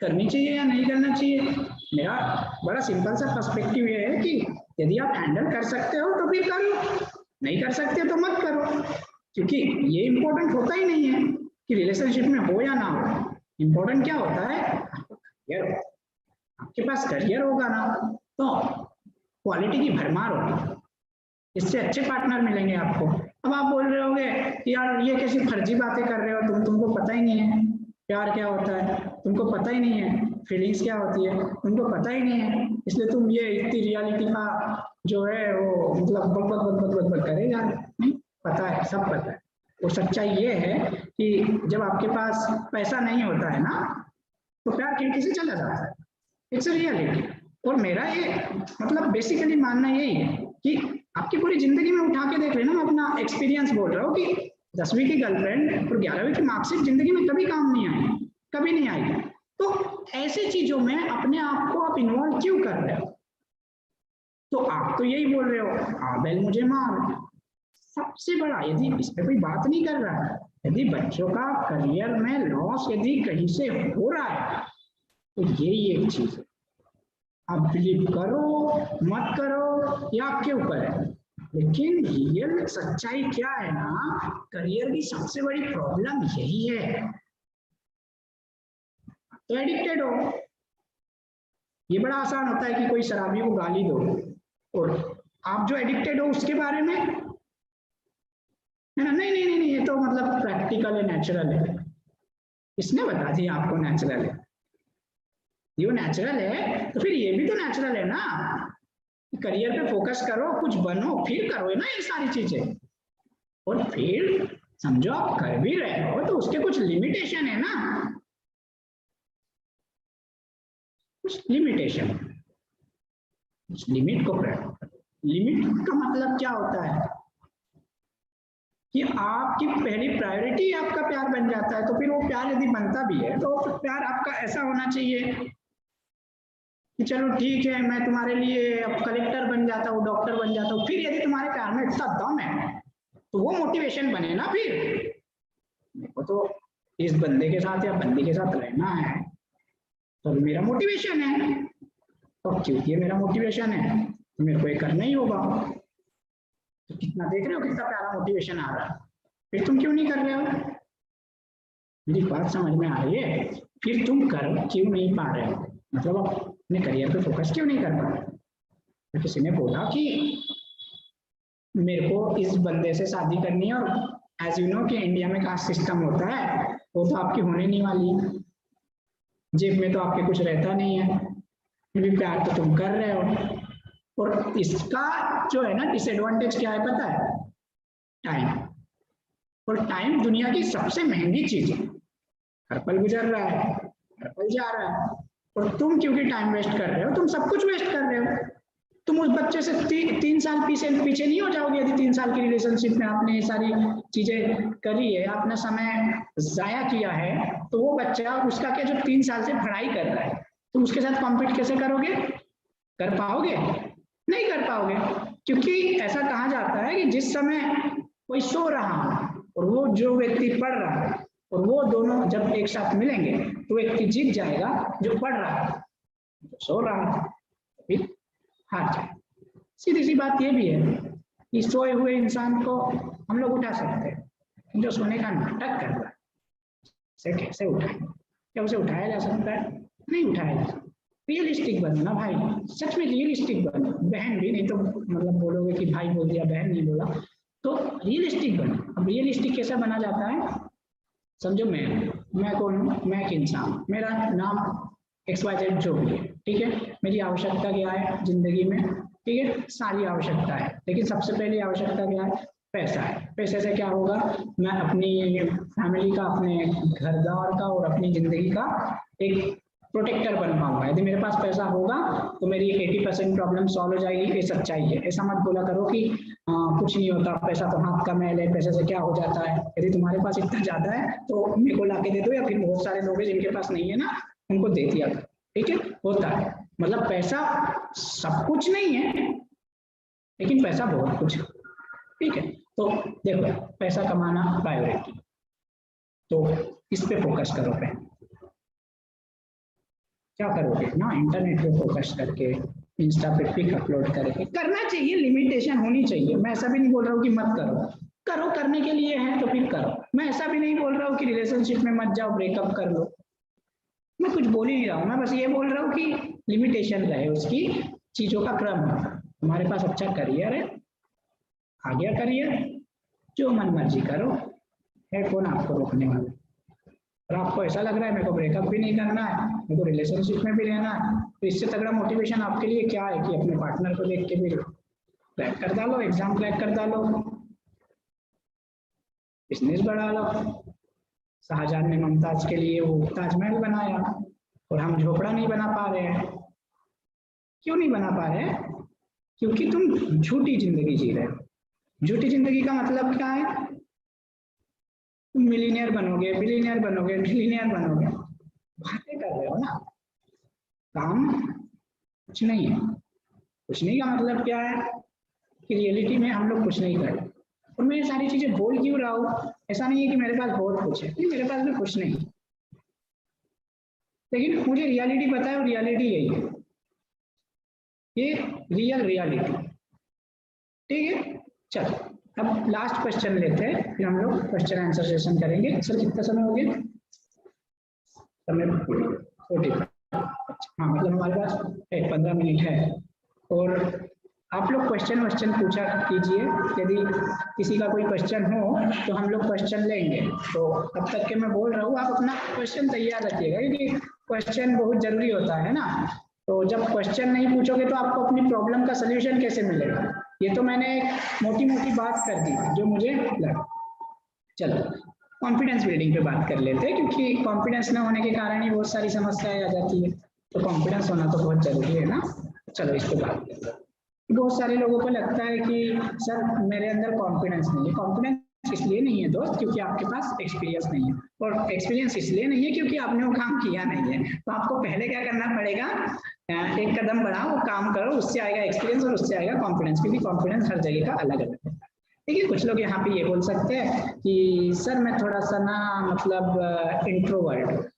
करनी चाहिए या नहीं करना चाहिए, मेरा बड़ा सिंपल सा पर्सपेक्टिव ये है कि यदि आप हैंडल कर सकते हो तो फिर करो, नहीं कर सकते तो मत करो। क्योंकि ये इम्पोर्टेंट होता ही नहीं है कि रिलेशनशिप में हो या ना हो। इम्पोर्टेंट क्या होता है, आपका करियर। आपके पास करियर होगा ना तो क्वालिटी की भरमार होगी, इससे अच्छे पार्टनर मिलेंगे आपको। अब आप बोल रहे होगे कि यार ये कैसी फर्जी बातें कर रहे हो, तुमको पता ही नहीं है प्यार क्या होता है, तुमको पता ही नहीं है फीलिंग्स क्या होती है, तुमको पता ही नहीं है, इसलिए तुम ये इतनी रियलिटी का जो है वो मतलब बक करेगा। नहीं पता है, सब पता है। और सच्चाई ये है कि जब आपके पास पैसा नहीं होता है ना तो प्यार खिड़की से चला जाता है। It's a reality. और मेरा ये मतलब बेसिकली मानना यही है कि आपकी पूरी जिंदगी में उठा के देख लेना, मैं अपना एक्सपीरियंस बोल रहा हूँ कि 10वीं की गर्लफ्रेंड और 11वीं की मार्कशीट जिंदगी में कभी काम नहीं आई, कभी नहीं आई। तो ऐसी चीजों में अपने आप को आप इन्वॉल्व क्यों कर रहे हो? तो आप तो यही बोल रहे हो, हाँ बैल मुझे मार। सबसे बड़ा, यदि इस पे कोई बात नहीं कर रहा है, यदि बच्चों का करियर में लॉस यदि कहीं से हो रहा है तो यही एक चीज है। आप बिलीव करो मत करो या आपके ऊपर है, लेकिन रियल सच्चाई क्या है ना, करियर की सबसे बड़ी प्रॉब्लम यही है। तो एडिक्टेड हो। ये बड़ा आसान होता है कि कोई शराबी को गाली दो, और आप जो एडिक्टेड हो उसके बारे में है ना, नहीं नहीं नहीं नहीं ये तो मतलब प्रैक्टिकल है, नेचुरल है। किसने बता दिया आपको नेचुरल है? ये नेचुरल है तो फिर ये भी तो नेचुरल है ना। करियर पे फोकस करो, कुछ बनो, फिर करो ना ये सारी चीजें। और फिर समझो आप कर भी रहे हो तो उसके कुछ लिमिटेशन है ना, कुछ लिमिटेशन। उस लिमिट को लिमिट का मतलब क्या होता है कि आपकी पहली प्रायोरिटी आपका प्यार बन जाता है। तो फिर वो प्यार यदि बनता भी है तो प्यार आपका ऐसा होना चाहिए कि चलो ठीक है मैं तुम्हारे लिए अब कलेक्टर बन जाता हूँ, डॉक्टर बन जाता हूँ। फिर यदि तुम्हारे प्यार में इतना दम है तो वो मोटिवेशन बने ना। फिर मेरे को तो इस बंदे के साथ या बंदी के साथ रहना है तो मेरा मोटिवेशन है, तो क्योंकि ये मेरा मोटिवेशन है तो मेरे को ये करना ही होगा। तो कितना देख रहे हो कितना प्यारा मोटिवेशन आ रहा है, फिर तुम क्यों नहीं कर रहे हो? मेरी बात समझ में आ रही है? फिर तुम कर क्यों नहीं पा रहे हो, मतलब अपने करियर पे फोकस क्यों नहीं कर पा रहे? तो किसी ने बोला कि मेरे को इस बंदे से शादी करनी है, और एज यू नो कि इंडिया में कास्ट सिस्टम होता है, वो तो आपकी होने नहीं वाली, जेब में तो आपके कुछ रहता नहीं है, फिर भी प्यार तो तुम कर रहे हो। और इसका जो है ना डिसएडवांटेज क्या है पता है? टाइम। और टाइम दुनिया की सबसे महंगी चीज है। हर पल गुजर रहा है, हर पल जा रहा है, और तुम क्योंकि टाइम वेस्ट कर रहे हो, तुम सब कुछ वेस्ट कर रहे हो। तुम उस बच्चे से 3 साल पीछे नहीं हो जाओगे यदि 3 साल की रिलेशनशिप में आपने ये सारी चीजें करी है, आपने समय जाया किया है, तो वो बच्चा उसका क्या जो 3 साल से पढ़ाई कर रहा है, तुम उसके साथ कॉम्पीट कैसे करोगे? कर पाओगे? नहीं कर पाओगे। क्योंकि ऐसा कहा जाता है कि जिस समय कोई सो रहा है और वो जो व्यक्ति पढ़ रहा है, और वो दोनों जब एक साथ मिलेंगे तो व्यक्ति जीत जाएगा जो पढ़ रहा है, जो सो रहा है फिर हार जाए। सीधी सी बात ये भी है कि सोए हुए इंसान को हम लोग उठा सकते हैं, जो सोने का नाटक कर रहा है उसे कैसे उठाएं? क्या उसे उठाया जा सकता है? नहीं उठाया जा सकता। रियलिस्टिक बनो ना भाई, सच में रियलिस्टिक बनो। बहन भी नहीं तो मतलब बोलोगे कि भाई बोल दिया बहन नहीं बोला, तो रियलिस्टिक बनो। अब रियलिस्टिक कैसे बना जाता है? समझो मैं मैं कौन हूँ, मैं एक इंसान, मेरा नाम XYZ जो भी है, ठीक है। मेरी आवश्यकता क्या है जिंदगी में, ठीक है, सारी आवश्यकता है, लेकिन सबसे पहली आवश्यकता क्या है, पैसा है। पैसे से क्या होगा, मैं अपनी फैमिली का, अपने घरदार का और अपनी जिंदगी का एक प्रोटेक्टर बन पाऊंगा। यदि मेरे पास पैसा होगा तो मेरी 80% प्रॉब्लम सॉल्व हो जाएगी, ये सच्चाई है। ऐसा मत बोला करो कि कुछ नहीं होता, पैसा तो हाथ का मैल है, पैसे से क्या हो जाता है। यदि तुम्हारे पास इतना ज्यादा है तो मेरे को लाके दे दो, या फिर बहुत सारे लोग हैं जिनके पास नहीं है ना, उनको दे दिया करो, ठीक है। होता है, मतलब पैसा सब कुछ नहीं है, लेकिन पैसा बहुत कुछ है, ठीक है। तो देखो, पैसा कमाना प्रायोरिटी, तो इस पे फोकस करो। पे क्या करोगे ना, इंटरनेट पे फोकस करके, इंस्टा पे पिक अपलोड करके करना चाहिए, लिमिटेशन होनी चाहिए। मैं ऐसा भी नहीं बोल रहा हूँ कि मत करो, करो, करने के लिए है तो फिर करो। मैं ऐसा भी नहीं बोल रहा हूँ कि रिलेशनशिप में मत जाओ, ब्रेकअप कर लो, मैं कुछ बोल ही नहीं रहा हूँ। मैं बस ये बोल रहा हूँ कि लिमिटेशन रहे उसकी, चीजों का क्रम है। हमारे पास अच्छा करियर है, आ गया करियर, जो मन मर्जी करो, है कौन आपको रोकने वाला। और आपको ऐसा लग रहा है मेरे को ब्रेकअप भी नहीं करना है, मेरे को रिलेशनशिप में भी रहना है, तो इससे तगड़ा मोटिवेशन आपके लिए क्या है कि अपने पार्टनर को देख के भी क्रैक कर डालो, एग्जाम क्रैक कर डालो, बिजनेस बढ़ा लो। शाहजहां ने मुमताज के लिए वो ताजमहल बनाया और हम झोपड़ा नहीं बना पा रहे हैं। क्यों नहीं बना पा रहे हैं? क्योंकि तुम झूठी जिंदगी जी रहे हो। झूठी जिंदगी का मतलब क्या है, तुम मिलीनियर बनोगे, बिलीनियर बनोगे, ट्रिलियनियर बनोगे, बातें कर रहे हो ना, काम कुछ नहीं है। कुछ नहीं का मतलब क्या है कि रियलिटी में हम लोग कुछ नहीं कर रहे। और मैं ये सारी चीजें बोल क्यों रहा हूँ, ऐसा नहीं है कि मेरे पास बहुत कुछ है, मेरे पास भी कुछ नहीं, लेकिन मुझे रियलिटी पता है और रियलिटी यही है, ये रियल रियलिटी, ठीक है। चलो अब लास्ट क्वेश्चन लेते हैं, फिर हम लोग क्वेश्चन आंसर सेशन करेंगे। सर कितना समय हो गया? समय 45। हाँ, मतलब हमारे पास 15 मिनट है, और आप लोग क्वेश्चन पूछा कीजिए। यदि किसी का कोई क्वेश्चन हो तो हम लोग क्वेश्चन लेंगे। तो तब तक के मैं बोल रहा हूँ, आप अपना क्वेश्चन तैयार रखिएगा, क्योंकि क्वेश्चन बहुत जरूरी होता है ना। तो जब क्वेश्चन नहीं पूछोगे तो आपको अपनी प्रॉब्लम का सोल्यूशन कैसे मिलेगा? ये तो मैंने एक मोटी मोटी बात कर दी जो मुझे लगा। चलो कॉन्फिडेंस बिल्डिंग पे बात कर लेते हैं, क्योंकि कॉन्फिडेंस ना होने के कारण ही बहुत सारी समस्याएं आ जाती है। तो कॉन्फिडेंस होना तो बहुत जरूरी है ना। चलो इस पे बात करते हैं। बहुत सारे लोगों को लगता है कि सर मेरे अंदर कॉन्फिडेंस नहीं है। कॉन्फिडेंस इसलिए नहीं है दोस्त क्योंकि आपके पास एक्सपीरियंस नहीं है, और एक्सपीरियंस इसलिए नहीं है क्योंकि आपने वो काम किया नहीं है। तो आपको पहले क्या करना पड़ेगा, एक कदम बढ़ाओ, वो काम करो, उससे आएगा एक्सपीरियंस और उससे आएगा कॉन्फिडेंस, क्योंकि कॉन्फिडेंस हर जगह का अलग अलग है। ठीक है, कुछ लोग यहाँ पे ये बोल सकते हैं कि सर मैं थोड़ा सा ना मतलब इंट्रोवर्ट,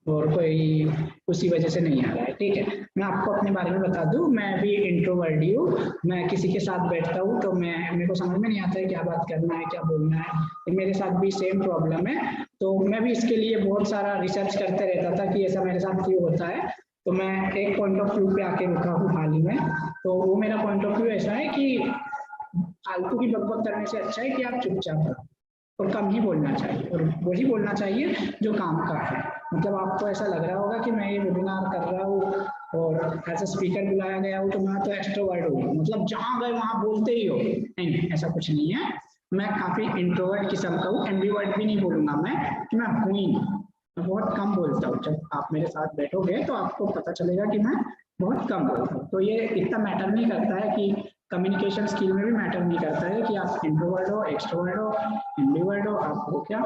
और कोई उसी वजह से नहीं आ रहा है। ठीक है, मैं आपको अपने बारे में बता दूं, मैं भी इंट्रोवर्ट ही हूँ। मैं किसी के साथ बैठता हूँ तो मेरे को समझ में नहीं आता है क्या बात करना है, क्या बोलना है। तो मेरे साथ भी सेम प्रॉब्लम है, तो मैं भी इसके लिए बहुत सारा रिसर्च करते रहता था कि ऐसा मेरे साथ क्यों होता है। तो मैं एक पॉइंट ऑफ व्यू पे आके रुका हूँ हाल ही में। तो वो मेरा पॉइंट ऑफ व्यू ऐसा है कि फालतू की बकबक करने से अच्छा है कि आप चुपचाप रहो और कम ही बोलना चाहिए, और वही बोलना चाहिए जो काम का है। मतलब आपको ऐसा लग रहा होगा कि मैं ये वेबिनार कर रहा हूँ और एज ए स्पीकर बुलाया गया हूँ तो मैं तो एक्सट्रोवर्ट हूँ, मतलब जहाँ गए वहाँ बोलते ही हो। नहीं, ऐसा कुछ नहीं है। मैं काफी इंट्रोवर्ट किस्म का हूँ, एम्बिवर्ट भी नहीं बोलूंगा मैं कि मैं हूँ ही नहीं। मैं बहुत कम बोलता हूँ। जब आप मेरे साथ बैठोगे तो आपको पता चलेगा कि मैं बहुत कम बोलता हूँ। तो ये इतना मैटर नहीं करता है कि कम्युनिकेशन स्किल में भी मैटर नहीं करता है कि आप इंट्रोवर्ट हो, एक्सट्रोवर्ट हो, एम्बिवर्ट हो, आप हो क्या।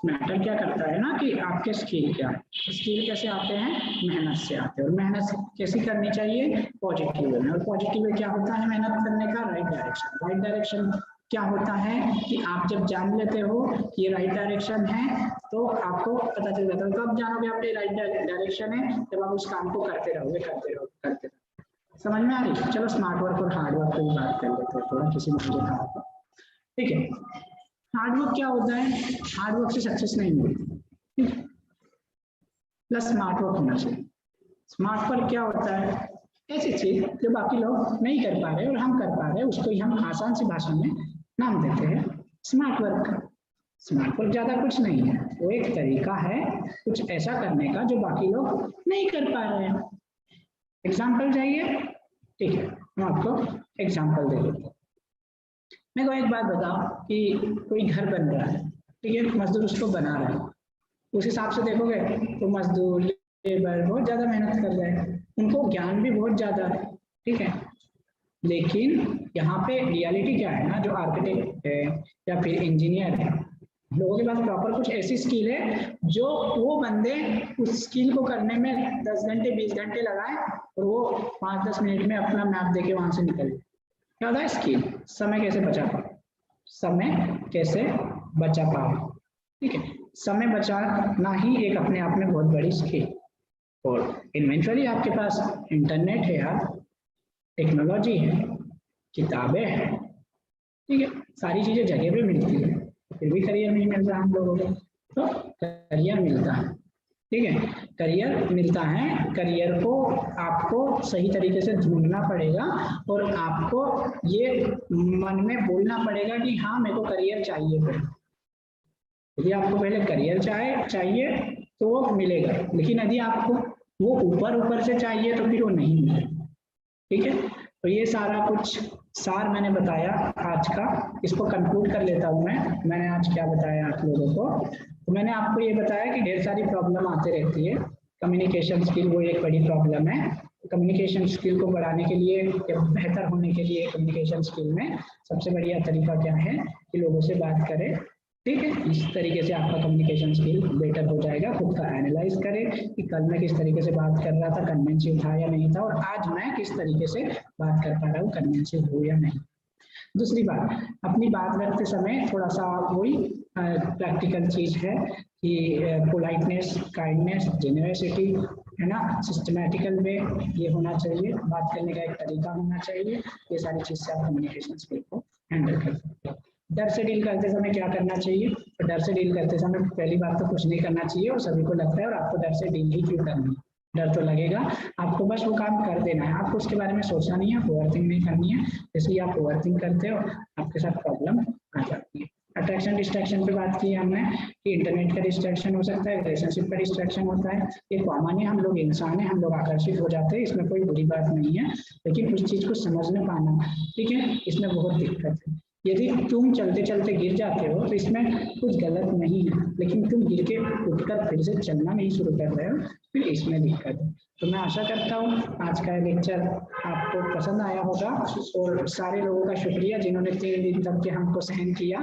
मैटर क्या करता है ना कि आपके स्किल क्या है। स्किल कैसे आते हैं? मेहनत से आते हैं। और मेहनत कैसी करनी चाहिए? पॉजिटिव वे में। और पॉजिटिव वे क्या होता है मेहनत करने का? Right direction. राइट डायरेक्शन क्या होता है कि आप जब जान लेते हो कि ये राइट डायरेक्शन है तो आपको पता चल जाता है। कब जानोगे आपके राइट डायरेक्शन है? जब आप उस काम को करते रहोगे, करते रहोगे, करते रहोगे। समझ में आ रही है? चलो स्मार्ट वर्क और हार्ड वर्क की बात कर लेते हैं थोड़ा, किसी मुझे कहा था। ठीक है, हार्ड वर्क क्या होता है? हार्ड वर्क से सक्सेस नहीं मिलती, प्लस स्मार्ट वर्क होना चाहिए। स्मार्ट वर्क क्या होता है? ऐसी चीज जो बाकी लोग नहीं कर पा रहे और हम कर पा रहे हैं, उसको ही हम आसान सी भाषा में नाम देते हैं स्मार्ट वर्क। स्मार्ट वर्क ज्यादा कुछ नहीं है, वो एक तरीका है कुछ ऐसा करने का जो बाकी लोग नहीं कर पा रहे हैं। एग्जाम्पल चाहिए? ठीक है, हम आपको एग्जाम्पल दे देते हैं। मेरे को एक बात बताओ कि कोई घर बन रहा है, ठीक है, मजदूर उसको बना रहा है, उस हिसाब से देखोगे तो मजदूर लेबर बहुत ज्यादा मेहनत कर रहे हैं, उनको ज्ञान भी बहुत ज्यादा है, ठीक है। लेकिन यहाँ पे रियलिटी क्या है ना, जो आर्किटेक्ट है या फिर इंजीनियर है, लोगों के पास प्रॉपर कुछ ऐसी स्किल है जो वो बंदे उस स्किल को करने में 10 घंटे 20 घंटे लगाए और वो 5-10 मिनट में अपना मैप देके वहां से निकल। क्या होता है? स्किल। समय कैसे बचा पाओ, समय कैसे बचा पाओ, ठीक है। समय बचाना ही एक अपने आप में बहुत बड़ी स्किल। और इन्वेंटरी आपके पास इंटरनेट है यार, टेक्नोलॉजी है, किताबें हैं, ठीक है, सारी चीजें जगह पे मिलती है, फिर भी करियर नहीं मिल रहा हम लोगों को। तो करियर मिलता है, ठीक है, करियर मिलता है। करियर को आपको सही तरीके से ढूंढना पड़ेगा और आपको ये मन में बोलना पड़ेगा कि हाँ मेरे को करियर चाहिए। फिर यदि आपको पहले करियर चाहिए तो वो मिलेगा, लेकिन यदि आपको वो ऊपर से चाहिए तो फिर वो नहीं मिलेगा, ठीक है। तो ये सारा कुछ सार मैंने बताया आज का, इसको कंक्लूड कर लेता हूँ मैंने आज क्या बताया आप लोगों को। तो मैंने आपको ये बताया कि ढेर सारी प्रॉब्लम आते रहती है, कम्युनिकेशन स्किल वो एक बड़ी प्रॉब्लम है। कम्युनिकेशन स्किल को बढ़ाने के लिए या बेहतर होने के लिए कम्युनिकेशन स्किल में सबसे बढ़िया तरीका क्या है कि लोगों से बात करें, ठीक है। इस तरीके से आपका कम्युनिकेशन स्किल बेटर हो जाएगा। खुद का एनालाइज करें कि कल मैं किस तरीके से बात कर रहा था, कन्विंसिंग था या नहीं था, और आज मैं किस तरीके से बात कर पा रहा हूँ, कन्विंसिंग हूँ या नहीं। दूसरी बात, अपनी बात रखते समय थोड़ा सा वही प्रैक्टिकल चीज है कि पोलाइटनेस, काइंडनेस, जेनरसिटी, है ना, सिस्टमैटिकल वे ये होना चाहिए, बात करने का एक तरीका होना चाहिए। ये सारी चीज से आप कम्युनिकेशन स्किल को हैंडल कर सकते हो। डर से डील करते समय क्या करना चाहिए? तो डर से डील करते समय पहली बात तो कुछ नहीं करना चाहिए, और सभी को लगता है, और आपको डर से डील ही क्यों करनी है? डर तो लगेगा, आपको बस वो काम कर देना है, आपको उसके बारे में सोचना नहीं है, ओवरथिंक नहीं करनी है। जैसे ही आप ओवरथिंक करते हो आपके साथ प्रॉब्लम आ जाती है। अट्रैक्शन डिस्ट्रैक्शन पे बात की हमने कि इंटरनेट का डिस्ट्रैक्शन हो सकता है, रिलेशनशिप का डिस्ट्रैक्शन होता है, ये कॉमन है, हम लोग इंसान हैं, हम लोग आकर्षित हो जाते हैं, इसमें कोई बुरी बात नहीं है। लेकिन उस चीज को समझने पाना, ठीक है, इसमें बहुत दिक्कत है। यदि तुम चलते चलते गिर जाते हो तो इसमें कुछ गलत नहीं है, लेकिन तुम गिर के उठकर फिर से चलना नहीं शुरू कर रहे हो, फिर इसमें दिक्कत है। तो मैं आशा करता हूँ आज का लेक्चर आपको पसंद आया होगा, और सारे लोगों का शुक्रिया जिन्होंने 3 दिन तक के हमको सहन किया,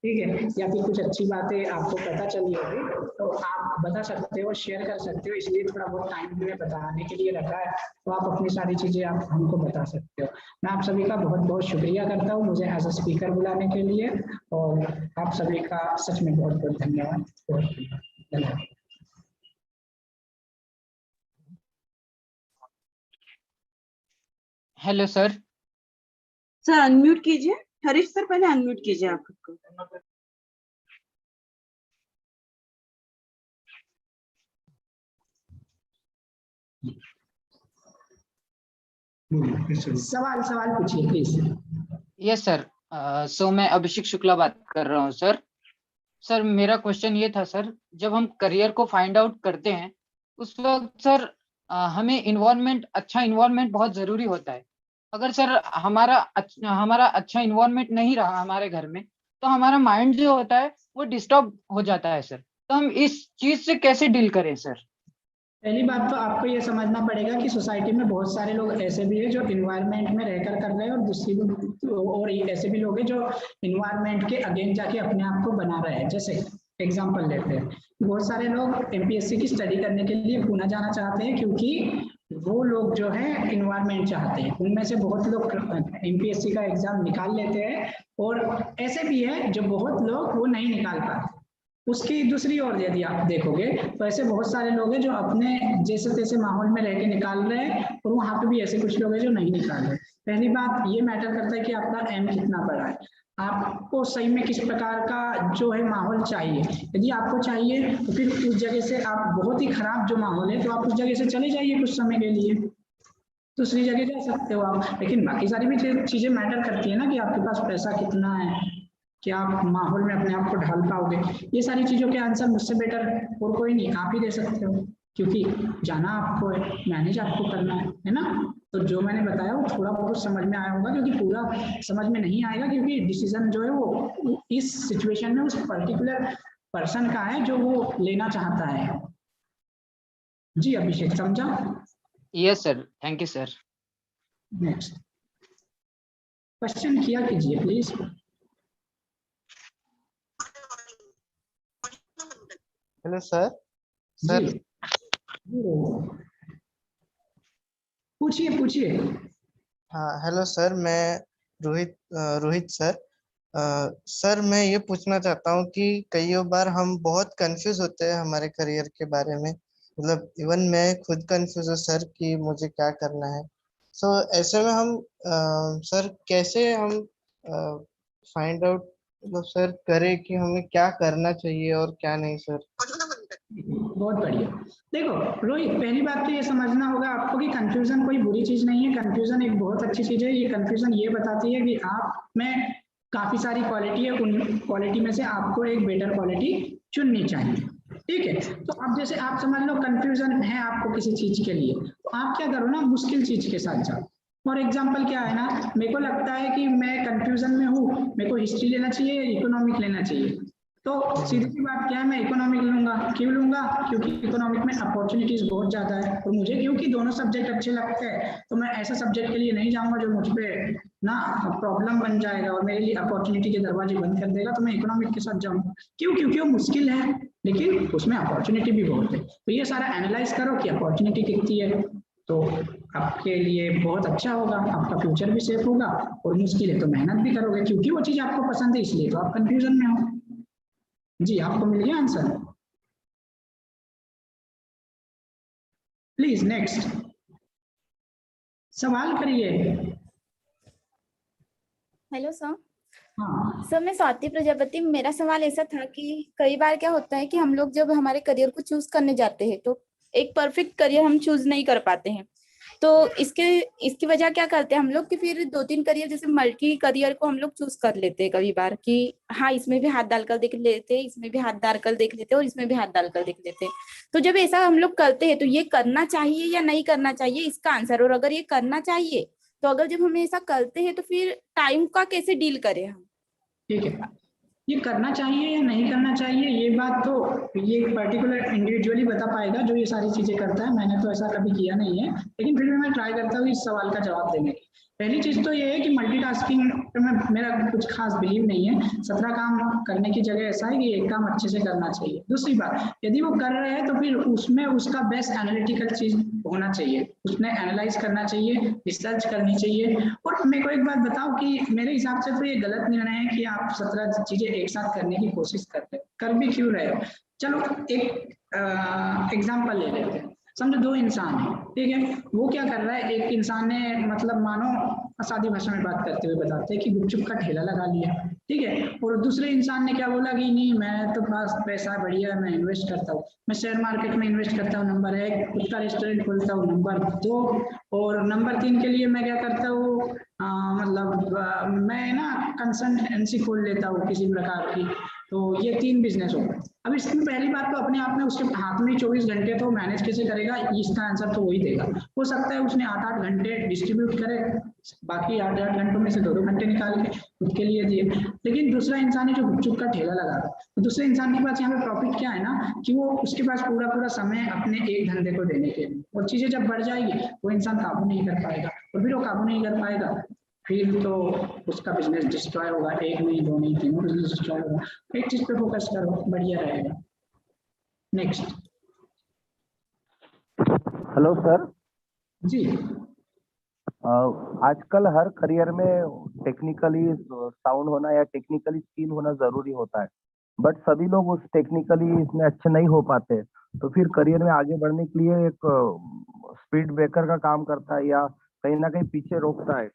ठीक है। या फिर कुछ अच्छी बातें आपको पता चली होगी तो आप बता सकते हो, शेयर कर सकते हो, इसलिए थोड़ा बहुत टाइम भी मैं बताने के लिए रखा है, तो आप अपनी सारी चीजें आप हमको बता सकते हो। मैं आप सभी का बहुत बहुत शुक्रिया करता हूँ मुझे एज अ स्पीकर बुलाने के लिए, और आप सभी का सच में बहुत बहुत धन्यवाद। धन्यवाद। Hello sir. सर अनम्यूट कीजिए, हरीश सर पहले अनम्यूट कीजिए आप खुद को। सवाल पूछिए प्लीज। यस सर, सो मैं अभिषेक शुक्ला बात कर रहा हूँ सर। सर मेरा क्वेश्चन ये था सर, जब हम करियर को फाइंड आउट करते हैं उस वक्त सर हमें इन्वायरमेंट, अच्छा इन्वायरमेंट बहुत जरूरी होता है। अगर सर हमारा अच्छा इन्वायरमेंट नहीं रहा हमारे घर में, तो हमारा माइंड जो होता है वो डिस्टर्ब हो जाता है सर। तो हम इस चीज से कैसे डील करें सर? पहली बात तो आपको ये समझना पड़ेगा कि सोसाइटी में बहुत सारे लोग ऐसे भी हैं जो इन्वायरमेंट में रहकर कर रहे हैं, और ऐसे भी लोग हैं जो इन्वायरमेंट के अगेंस्ट जाके अपने आप को बना रहे हैं। जैसे एग्जांपल लेते हैं, बहुत सारे लोग एमपीएससी की स्टडी करने के लिए पुणे जाना चाहते हैं क्योंकि वो लोग जो है इन्वायरमेंट चाहते हैं। उनमें से बहुत लोग एमपीएससी का एग्जाम निकाल लेते हैं, और ऐसे भी है जो बहुत लोग वो नहीं निकाल पाते। उसकी दूसरी ओर यदि आप देखोगे तो ऐसे बहुत सारे लोग हैं जो अपने जैसे तैसे माहौल में रह के निकाल रहे हैं, और वहां पे भी ऐसे कुछ लोग हैं जो नहीं निकाल रहे। पहली बात ये मैटर करता है कि आपका एम कितना बड़ा है, आपको सही में किस प्रकार का जो है माहौल चाहिए। यदि आपको चाहिए तो फिर उस जगह से आप बहुत ही खराब जो माहौल है तो आप उस जगह से चले जाइए कुछ समय के लिए, दूसरी जगह जा सकते हो आप। लेकिन बाकी सारी भी चीजें मैटर करती है ना, कि आपके पास पैसा कितना है, कि आप माहौल में अपने आप को ढाल पाओगे? ये सारी चीजों के आंसर मुझसे बेटर और कोई नहीं, आप ही दे सकते हो, क्योंकि जाना आपको है, मैनेज आपको करना है ना। तो जो मैंने बताया वो थोड़ा बहुत समझ में आया होगा, क्योंकि पूरा समझ में नहीं आएगा, क्योंकि डिसीजन जो है वो इस सिचुएशन में उस पर्टिकुलर पर्सन का है जो वो लेना चाहता है। जी अभिषेक, समझा? Yes sir, thank you sir. Next question किया कीजिए प्लीज। Hello sir. जी सर पूछिए पूछिए। हाँ, हेलो सर, मैं रोहित सर। सर, मैं ये पूछना चाहता हूँ कि कई बार हम बहुत कंफ्यूज होते हैं हमारे करियर के बारे में। मतलब इवन मैं खुद कंफ्यूज हूँ सर कि मुझे क्या करना है। सो ऐसे में हम सर कैसे हम फाइंड आउट, मतलब सर करें कि हमें क्या करना चाहिए और क्या नहीं सर। बहुत बढ़िया। देखो रोहित, पहली बात तो ये समझना होगा आपको कि कंफ्यूजन कोई बुरी चीज नहीं है, कंफ्यूजन एक बहुत अच्छी चीज है। ये कंफ्यूजन ये बताती है कि आप में काफी सारी क्वालिटी है, उन क्वालिटी में से आपको एक बेटर क्वालिटी चुननी चाहिए। ठीक है, तो अब जैसे आप समझ लो कंफ्यूजन है आपको किसी चीज के लिए, तो आप क्या करो ना, मुश्किल चीज के साथ जाओ। फॉर एग्जाम्पल क्या है ना, मेरे को लगता है कि मैं कंफ्यूजन में हूँ, मेरे को हिस्ट्री लेना चाहिए या इकोनॉमिक लेना चाहिए, तो सीधी सी बात क्या है, मैं इकोनॉमिक लूंगा। क्यों लूंगा? क्योंकि इकोनॉमिक में अपॉर्चुनिटीज बहुत ज्यादा है, और मुझे क्योंकि दोनों सब्जेक्ट अच्छे लगते हैं, तो मैं ऐसा सब्जेक्ट के लिए नहीं जाऊंगा जो मुझ पे ना प्रॉब्लम बन जाएगा और मेरे लिए अपॉर्चुनिटी के दरवाजे बंद कर देगा। तो मैं इकोनॉमिक के साथ जाऊंगा। क्यों? क्योंकि वो मुश्किल है, लेकिन उसमें अपॉर्चुनिटी भी बहुत है। तो ये सारा एनालाइज करो कि अपॉर्चुनिटी कितनी है, तो आपके लिए बहुत अच्छा होगा, आपका फ्यूचर भी सेफ होगा। और मुश्किल है तो मेहनत भी करोगे, क्योंकि वो चीज आपको पसंद है, इसलिए तो आप कंफ्यूजन में हो। जी आपको मिल गया आंसर? प्लीज नेक्स्ट सवाल करिए। Hello sir. हाँ सर मैं स्वाति प्रजापति। मेरा सवाल ऐसा था कि कई बार क्या होता है कि हम लोग जब हमारे करियर को चूज करने जाते हैं तो एक परफेक्ट करियर हम चूज नहीं कर पाते हैं। तो इसकी वजह क्या करते हैं हम लोग कि फिर 2-3 करियर, जैसे मल्टी करियर को हम लोग चूज कर लेते हैं कई बार कि हाँ इसमें भी हाथ डालकर देख लेते हैं, इसमें भी हाथ डालकर देख लेते हैं और इसमें भी हाथ डालकर देख लेते हैं। तो जब ऐसा हम लोग करते हैं तो ये करना चाहिए या नहीं करना चाहिए, इसका आंसर। और अगर ये करना चाहिए तो अगर जब हम ऐसा करते हैं तो फिर टाइम का कैसे डील करें हम? ठीक है, ये करना चाहिए या नहीं करना चाहिए, ये बात तो ये पर्टिकुलर इंडिविजुअली बता पाएगा जो ये सारी चीजें करता है। मैंने तो ऐसा कभी किया नहीं है, लेकिन फिर भी मैं ट्राई करता हूँ इस सवाल का जवाब देने की। पहली चीज तो ये है कि मल्टीटास्किंग में मेरा कुछ खास बिलीव नहीं है। 17 काम करने की जगह ऐसा है कि एक काम अच्छे से करना चाहिए। दूसरी बात, यदि वो कर रहे हैं तो फिर उसमें उसका बेस्ट एनालिटिकल चीज होना चाहिए, उसने एनालाइज करना चाहिए, रिसर्च करनी चाहिए। और मेरे को एक बात बताओ कि मेरे हिसाब से तो ये गलत निर्णय है कि आप 17 चीजें एक साथ करने की कोशिश करते हैं। कर भी क्यों रहे हो? चलो एक एग्जाम्पल ले लेते हैं। समझो 2 इंसान है, ठीक है, वो क्या कर रहा है, एक इंसान ने मतलब मानो सादी भाषा में बात करते हुए बताते हैं कि गुपचुप का ठेला लगा लिया, ठीक है, और दूसरे इंसान ने क्या बोला कि नहीं मैं तो पास पैसा बढ़िया, मैं इन्वेस्ट करता हूँ, मैं शेयर मार्केट में इन्वेस्ट करता हूँ, नंबर 1, खुद का रेस्टोरेंट खोलता हूँ, नंबर 2, और नंबर 3 के लिए मैं क्या करता हूँ, मैं ना कंसल्टेंसी खोल लेता हूँ किसी प्रकार की। तो ये 3 बिजनेस हो गए। अब इसमें पहली बात तो अपने आप में उसके हाथ में 24 घंटे, तो मैनेज कैसे करेगा, इसका आंसर तो वही देगा। हो सकता है उसने 8-8 घंटे डिस्ट्रीब्यूट करे, बाकी 8-8 घंटों में से 2-2 घंटे निकाल के खुद के लिए दिए। लेकिन दूसरा इंसान है जो गुपचुप का ठेला लगा रहा है, तो दूसरे इंसान के पास यहाँ पे प्रॉफिट क्या है ना, कि वो उसके पास पूरा पूरा समय अपने एक धंधे को देने के लिए, और चीजें जब बढ़ जाएगी वो इंसान काबू नहीं कर पाएगा, और फिर वो काबू नहीं कर पाएगा फिर तो उसका बिजनेस डिस्ट्रॉय होगा। 1 नहीं 2 नहीं 3 बिजनेस डिस्ट्रॉय होगा। एक चीज पे फोकस करो, बढ़िया रहेगा। नेक्स्ट। Hello sir. जी आजकल हर करियर में टेक्निकली साउंड होना या टेक्निकली स्किल होना जरूरी होता है, बट सभी लोग उस टेक्निकली इसमें अच्छे नहीं हो पाते, तो फिर करियर में आगे बढ़ने के लिए एक स्पीड ब्रेकर का काम करता है या कहीं ना कहीं पीछे रोकता है।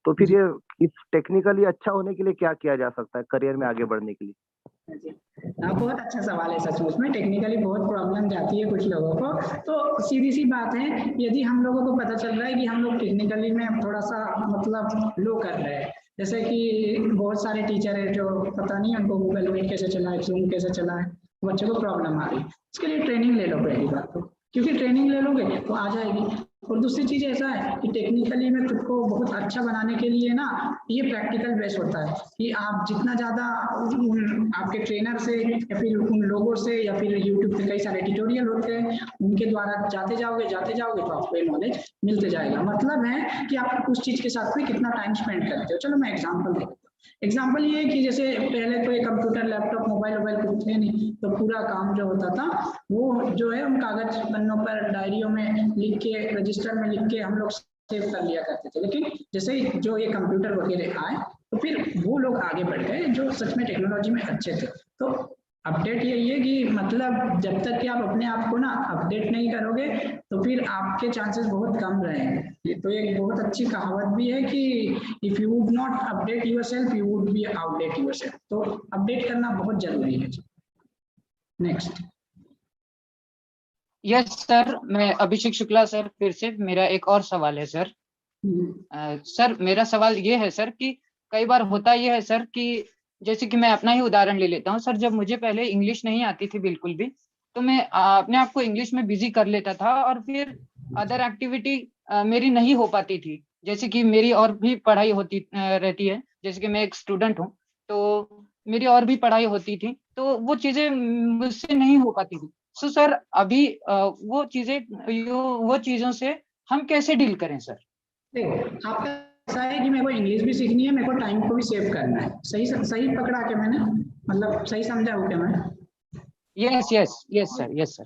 तो फिर ये इस टेक्निकली अच्छा होने के लिए क्या किया जा सकता है करियर में आगे बढ़ने के लिए? हाँ, बहुत अच्छा सवाल है सच में। उसमें टेक्निकली बहुत प्रॉब्लम जाती है कुछ लोगों को। तो सीधी सी बात है, यदि हम लोगों को पता चल रहा है कि हम लोग टेक्निकली में थोड़ा सा मतलब लो कर रहे हैं, जैसे कि बहुत सारे टीचर है जो पता नहीं उनको गूगल मीट कैसे चलाए, जूम कैसे चलाए, बच्चों को प्रॉब्लम आ रही, उसके लिए ट्रेनिंग ले लो पहली बात तो, क्योंकि ट्रेनिंग ले लोगे तो आ जाएगी। और दूसरी चीज ऐसा है कि टेक्निकली में खुद को बहुत अच्छा बनाने के लिए ना ये प्रैक्टिकल बेस होता है कि आप जितना ज्यादा आपके ट्रेनर से या फिर उन लोगों से या फिर यूट्यूब पे कई सारे ट्यूटोरियल होते हैं, उनके द्वारा जाते जाओगे तो आपको ये नॉलेज मिलते जाएगा। मतलब है कि आप उस चीज के साथ में कितना टाइम स्पेंड करते हो। चलो मैं एग्जाम्पल देता हूँ। एग्जाम्पल ये है कि जैसे पहले तो ये कंप्यूटर, लैपटॉप, मोबाइल कुछ थे नहीं, तो पूरा काम जो होता था वो जो है उन कागज पन्नों पर डायरियों में लिख के, रजिस्टर में लिख के हम लोग सेव कर लिया करते थे। लेकिन जैसे ही जो ये कंप्यूटर वगैरह आए तो फिर वो लोग आगे बढ़ गए जो सच में टेक्नोलॉजी में अच्छे थे। तो अपडेट यही है कि मतलब जब तक कि आप अपने आप को ना अपडेट नहीं करोगे तो फिर आपके चांसेस बहुत कम रहेंगे। तो एक बहुत अच्छी कहावत भी है कि if you would not update yourself you would be outdate yourself. तो अपडेट करना बहुत जरूरी है। नेक्स्ट। यस सर, मैं अभिषेक शुक्ला सर, फिर से मेरा एक और सवाल है सर। सर मेरा सवाल ये है सर कि कई बार होता ये है सर कि जैसे कि मैं अपना ही उदाहरण ले लेता हूँ सर, जब मुझे पहले इंग्लिश नहीं आती थी बिल्कुल भी, तो मैं अपने आप को इंग्लिश में बिजी कर लेता था और फिर अदर एक्टिविटी मेरी नहीं हो पाती थी। जैसे कि मेरी और भी पढ़ाई होती रहती है, जैसे कि मैं एक स्टूडेंट हूँ तो मेरी और भी पढ़ाई होती थी, तो वो चीजें मुझसे नहीं हो पाती थी। सो सर अभी वो चीजों से हम कैसे डील करें सर? देखो आपका ऐसा है कि मेरे को इंग्लिश भी सीखनी है, मेरे को टाइम को भी सेव करना है। सही पकड़ा के मैंने, मतलब सही समझा हूँ क्या मैं? Yes yes yes sir, yes sir.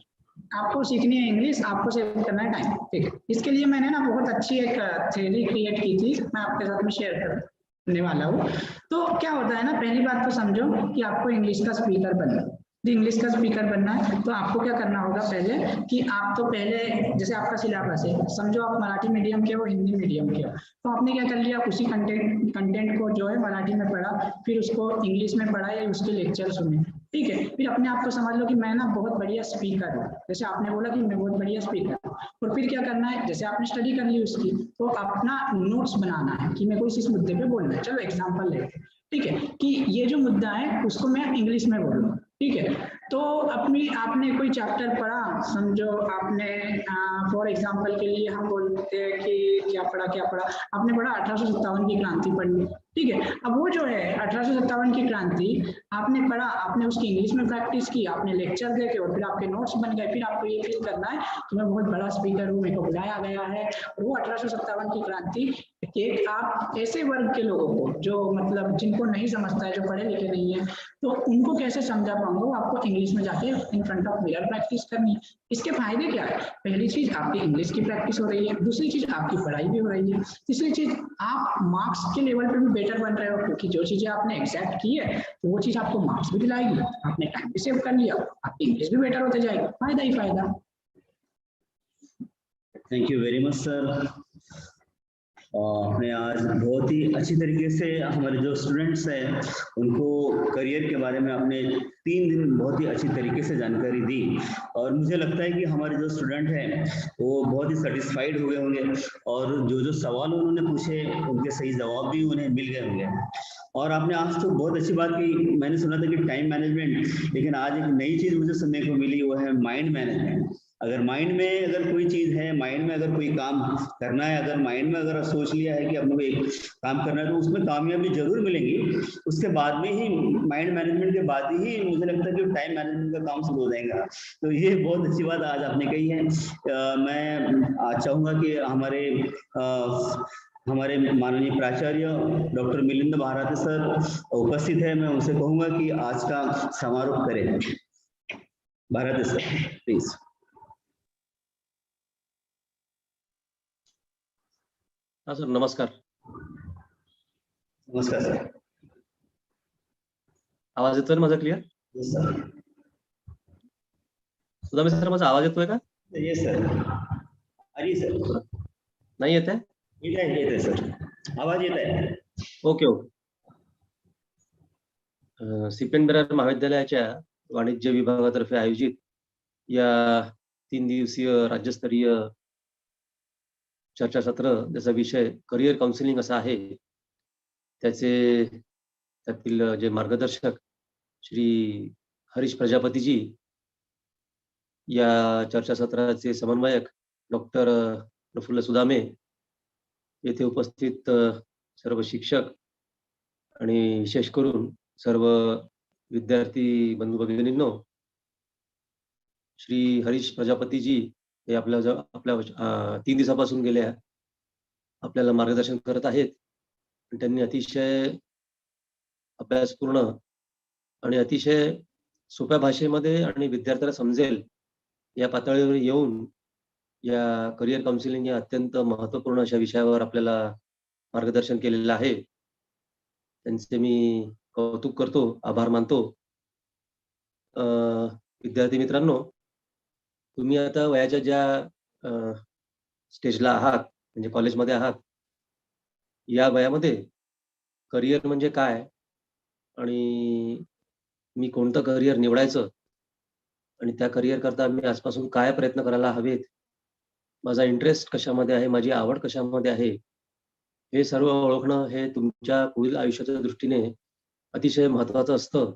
आपको सीखनी है इंग्लिश, आपको सेव करना है टाइम, ठीक है। इसके लिए मैंने ना बहुत अच्छी एक थ्योरी क्रिएट की थी, मैं आपके साथ में शेयर करने वाला हूँ। तो क्या होता है ना, पहली बात तो समझो कि आपको इंग्लिश का स्पीकर बनना है। इंग्लिश का स्पीकर बनना है तो आपको क्या करना होगा पहले कि आप तो पहले जैसे आपका सिलेबस है, समझो आप मराठी मीडियम के हो, हिंदी मीडियम के हो, तो आपने क्या कर लिया, उसी कंटेंट को जो है मराठी में पढ़ा, फिर उसको इंग्लिश में पढ़ा या उसके लेक्चर सुने, ठीक है। फिर अपने आप को समझ लो कि मैं ना बहुत बढ़िया स्पीकर हूँ, जैसे आपने बोला कि मैं बहुत बढ़िया स्पीकर हूँ। और फिर क्या करना है, जैसे आपने स्टडी कर ली उसकी, तो अपना नोट्स बनाना है कि मेरे को इस मुद्दे पे बोलना है। चलो एग्जाम्पल लेते हैं, ठीक है, कि ये जो मुद्दा है उसको मैं इंग्लिश में बोलूँ, ठीक है। तो अपनी आपने कोई चैप्टर पढ़ा, समझो आपने फॉर एग्जांपल के लिए हम बोलते हैं कि क्या पढ़ा, आपने पढ़ा 1857 की क्रांति पढ़ ली, ठीक है। अब वो जो है 1857 की क्रांति आपने पढ़ा, आपने उसकी इंग्लिश में प्रैक्टिस की, आपने लेक्चर देखे और फिर आपके नोट्स बन गए। फिर आपको ये फील करना है कि मैं बहुत बड़ा स्पीकर हूँ, मेरे को बुलाया गया है। और वो 1857 की क्रांति एक आप ऐसे वर्ग के लोगों को जो मतलब जिनको नहीं समझता है, जो पढ़े लिखे नहीं है, तो उनको कैसे समझा पाऊंगा, आपको इंग्लिश में जाके in front of mirror practice करनी है। इसके फायदे क्या है, पहली चीज आपकी इंग्लिश की प्रैक्टिस हो रही है, दूसरी चीज आपकी पढ़ाई भी हो रही है, तीसरी चीज आप मार्क्स के लेवल पे भी बेटर बन रहे हो, क्योंकि जो चीजें आपने एक्सेप्ट की है तो वो चीज आपको मार्क्स भी दिलाएगी, आपने टाइम भी सेव कर लिया, आपकी इंग्लिश भी बेटर होते जाएगी, फायदा ही फायदा। Thank you very much sir. आपने आज बहुत ही अच्छी तरीके से हमारे जो स्टूडेंट्स हैं उनको करियर के बारे में आपने 3 दिन बहुत ही अच्छी तरीके से जानकारी दी, और मुझे लगता है कि हमारे जो स्टूडेंट हैं वो बहुत ही सेटिस्फाइड हो गए होंगे, और जो सवाल उन्होंने पूछे उनके सही जवाब भी उन्हें मिल गए होंगे। और आपने आज तो बहुत अच्छी बात की, मैंने सुना था कि टाइम मैनेजमेंट, लेकिन आज एक नई चीज मुझे सुनने को मिली, वो है माइंड मैनेजमेंट। अगर माइंड में अगर कोई चीज है, माइंड में अगर कोई काम करना है, अगर माइंड में अगर सोच लिया है कि अब मुझे एक काम करना है, तो उसमें कामयाबी जरूर मिलेगी। उसके बाद में ही, माइंड मैनेजमेंट के बाद ही मुझे लगता है कि टाइम मैनेजमेंट का काम शुरू हो जाएगा। तो ये बहुत अच्छी बात आज आपने कही है। मैं चाहूंगा कि हमारे माननीय प्राचार्य डॉक्टर मिलिंद भारती सर उपस्थित है, मैं उनसे कहूंगा कि आज का समारोह करें। Bharti sir please. हाँ सर, नमस्कार। नमस्कार सर। आवाज येतोय माझा clear? Yes sir. Sudame sir, माझा आवाज येतोय का? Yes sir. अरे सर नाही येत आहे? येत आहे सर, आवाज येत आहे. Okay okay. सिपेन बेरार महाविद्यालयाच्या वाणिज्य विभागातर्फे आयोजित या 3 दिवसीय राज्यस्तरीय चर्चासत्र, ज्याचा विषय करिअर काउन्सिलिंग असा आहे, त्यातील जे मार्गदर्शक श्री हरीश प्रजापतीजी, या चर्चासत्राचे समन्वयक डॉक्टर प्रफुल्ल सुदामे, येथे उपस्थित सर्व शिक्षक आणि विशेष करून सर्व विद्यार्थी बंधू भगिनींनो, श्री हरीश प्रजापतीजी हे आपल्या 3 दिवसापासून गेल्या आपल्याला मार्गदर्शन करत आहेत. त्यांनी अतिशय अभ्यासपूर्ण आणि अतिशय सोप्या भाषेमध्ये आणि विद्यार्थ्याला समजेल या पातळीवर येऊन या करिअर काउन्सिलिंग या अत्यंत महत्त्वपूर्ण अशा विषयावर आपल्याला मार्गदर्शन केलेलं आहे. त्यांचे मी कौतुक करतो, आभार मानतो. विद्यार्थी मित्रांनो, तुम्ही आता वयाच्या ज्या स्टेजला आहात, म्हणजे कॉलेजमध्ये आहात, या वयामध्ये करिअर म्हणजे काय आणि मी कोणतं करिअर निवडायचं आणि त्या करिअर करता मी आजपासून काय प्रयत्न करायला हवेत, माझा इंटरेस्ट कशामध्ये आहे, माझी आवड कशामध्ये आहे, हे सर्व ओळखणं हे तुमच्या पुढील आयुष्याच्या दृष्टीने अतिशय महत्त्वाचं असतं.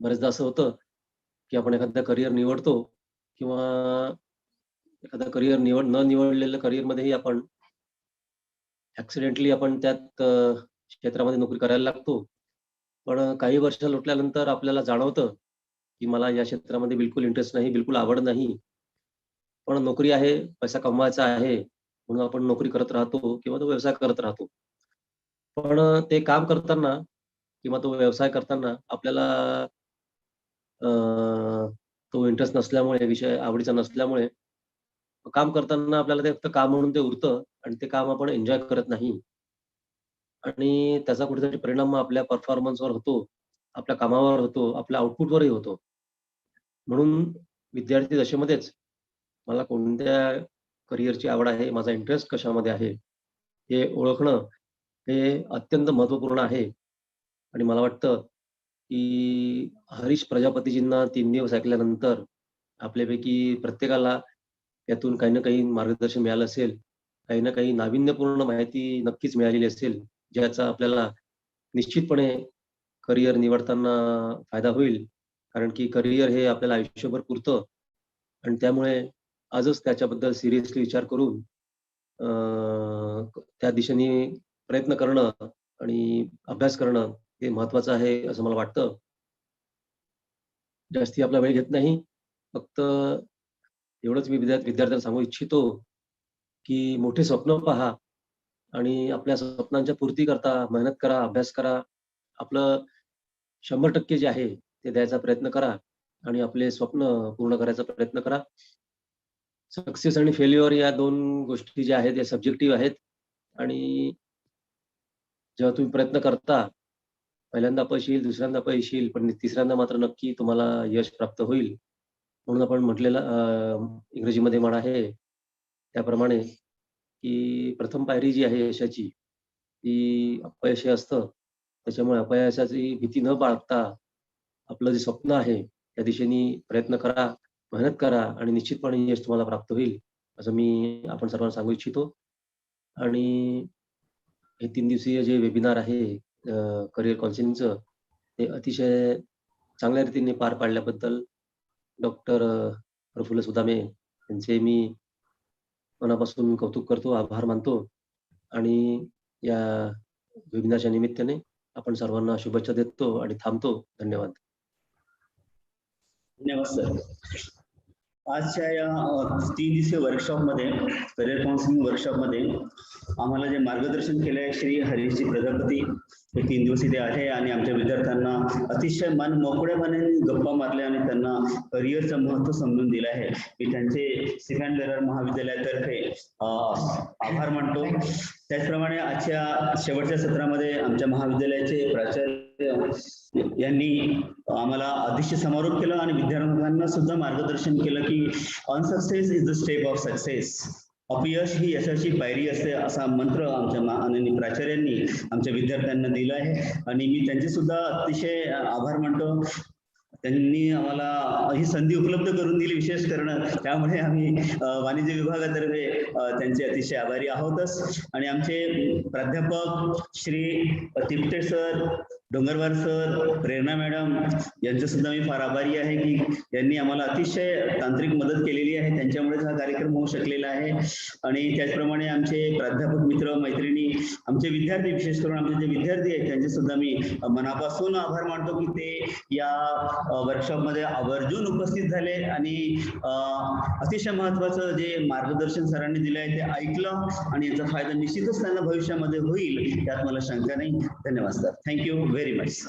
बरेचदा असं होतं की आपण एखादा करिअर निवडतो किंवा एखादा करिअर न निवडलेल्या करिअरमध्येही आपण ॲक्सिडेंटली आपण त्यात क्षेत्रामध्ये नोकरी करायला लागतो. पण काही वर्ष लोटल्यानंतर आपल्याला जाणवतं की मला या क्षेत्रामध्ये बिलकुल इंटरेस्ट नाही, बिलकुल आवड नाही. पण नोकरी आहे, पैसा कमवायचा आहे, म्हणून आपण नोकरी करत राहतो किंवा तो व्यवसाय करत राहतो. पण ते काम करताना किंवा तो व्यवसाय करताना आपल्याला तो इंटरेस्ट नसल्यामुळे, विषय आवडीचा नसल्यामुळे काम करताना आपल्याला ते फक्त काम म्हणून ते उरतं आणि ते काम आपण एन्जॉय करत नाही. आणि त्याचा कुठेतरी परिणाम आपल्या परफॉर्मन्सवर होतो, आपल्या कामावर होतो, आपल्या आउटपुटवरही होतो. म्हणून विद्यार्थी दशेमध्येच मला कोणत्या करिअरची आवड आहे, माझा इंटरेस्ट कशामध्ये आहे, हे ओळखणं हे अत्यंत महत्त्वपूर्ण आहे. आणि मला वाटतं की हरीश प्रजापतीजींना 3 दिवस ऐकल्यानंतर आपल्यापैकी प्रत्येकाला यातून काही ना काही मार्गदर्शन मिळालं असेल, काही ना काही नाविन्यपूर्ण माहिती नक्कीच मिळालेली असेल, ज्याचा आपल्याला निश्चितपणे करिअर निवडताना फायदा होईल. कारण की करिअर हे आपल्याला आयुष्यभर पुरतं आणि त्यामुळे आजच त्याच्याबद्दल सिरियसली विचार करून त्या दिशेने प्रयत्न करणं आणि अभ्यास करणं हे महत्त्वाचं आहे, असं मला वाटतं. जास्ती आपला वेळ घेत नाही. फक्त एवढंच मी विद्यार्थ्यांना सांगू इच्छितो की मोठे स्वप्न पहा आणि आपल्या स्वप्नांच्या पूर्तीकरता मेहनत करा, अभ्यास करा. आपलं 100% जे आहे ते द्यायचा प्रयत्न करा आणि आपले स्वप्न पूर्ण करायचा प्रयत्न करा. सक्सेस आणि फेल्युअर या 2 गोष्टी ज्या आहेत, या सब्जेक्टिव्ह आहेत आणि जेव्हा तुम्ही प्रयत्न करता, पहिल्यांदा अपयश येईल, दुसऱ्यांदा अपयश येईल, पण तिसऱ्यांदा मात्र नक्की तुम्हाला यश प्राप्त होईल. म्हणून आपण म्हटलेलं इंग्रजीमध्ये म्हण आहे त्याप्रमाणे की प्रथम पायरी जी आहे यशाची, ती अपयश हे असतं. त्याच्यामुळे अपयशाची भीती न बाळगता आपलं जे स्वप्न आहे त्या दिशेने प्रयत्न करा, मेहनत करा आणि निश्चितपणे यश तुम्हाला प्राप्त होईल, असं मी आपण सर्वांना सांगू इच्छितो. आणि हे 3 दिवसीय जे वेबिनार आहे करिअर काउन्सिलिंगचं, ते अतिशय चांगल्या रीतीने पार पाडल्याबद्दल डॉक्टर प्रफुल्ल सुदामे यांचे मी मनापासून कौतुक करतो, आभार मानतो. आणि या वेबिनारच्या निमित्ताने आपण सर्वांना शुभेच्छा देतो आणि थांबतो. धन्यवाद. धन्यवाद सर. आजच्या या 3 दिवसीय वर्कशॉपमध्ये, करिअर काउन्सिलिंग वर्कशॉपमध्ये आम्हाला जे मार्गदर्शन केले आहे श्री हरीशजी प्रजापती, हे 3 दिवस इथे आहे आणि आमच्या विद्यार्थ्यांना अतिशय मन मोकळेपणे गप्पा मारल्या आणि त्यांना करिअरचं महत्त्व समजून दिलं आहे. मी त्यांचे सिपेन बेरार महाविद्यालयातर्फे आभार मानतो. त्याचप्रमाणे आजच्या शेवटच्या सत्रामध्ये आमच्या महाविद्यालयाचे प्राचार्य यांनी आम्हाला अतिशय समारोप केला आणि विद्यार्थ्यांना सुद्धा मार्गदर्शन केलं की unsuccess is the step of success. अपयश ही यशाची पायरी असते असा मंत्र आमच्या माननीय प्राचार्यांनी आमच्या विद्यार्थ्यांना दिला आहे आणि मी त्यांचे सुद्धा अतिशय आभार मानतो. त्यांनी आम्हाला ही संधी उपलब्ध करून दिली विशेष करणं, त्यामुळे आम्ही वाणिज्य विभागातर्फे त्यांचे अतिशय आभारी आहोतच. आणि आमचे प्राध्यापक श्री तिपटे सर, डोंगरवार सर, प्रेरणा मॅडम यांचे सुद्धा मी फार आभारी आहे की यांनी आम्हाला अतिशय तांत्रिक मदत केलेली आहे, त्यांच्यामुळेच हा कार्यक्रम होऊ शकलेला आहे. आणि त्याचप्रमाणे आमचे प्राध्यापक मित्र मैत्रिणी, आमचे विद्यार्थी, विशेष करून आमचे जे विद्यार्थी आहेत त्यांचे सुद्धा मी मनापासून आभार मानतो की ते या वर्कशॉपमध्ये आवर्जून उपस्थित झाले आणि अतिशय महत्वाचं जे मार्गदर्शन सरांनी दिलं आहे ते ऐकलं आणि याचा फायदा निश्चितच त्यांना भविष्यामध्ये होईल, यात मला शंका नाही. धन्यवाद सर. Thank you very much.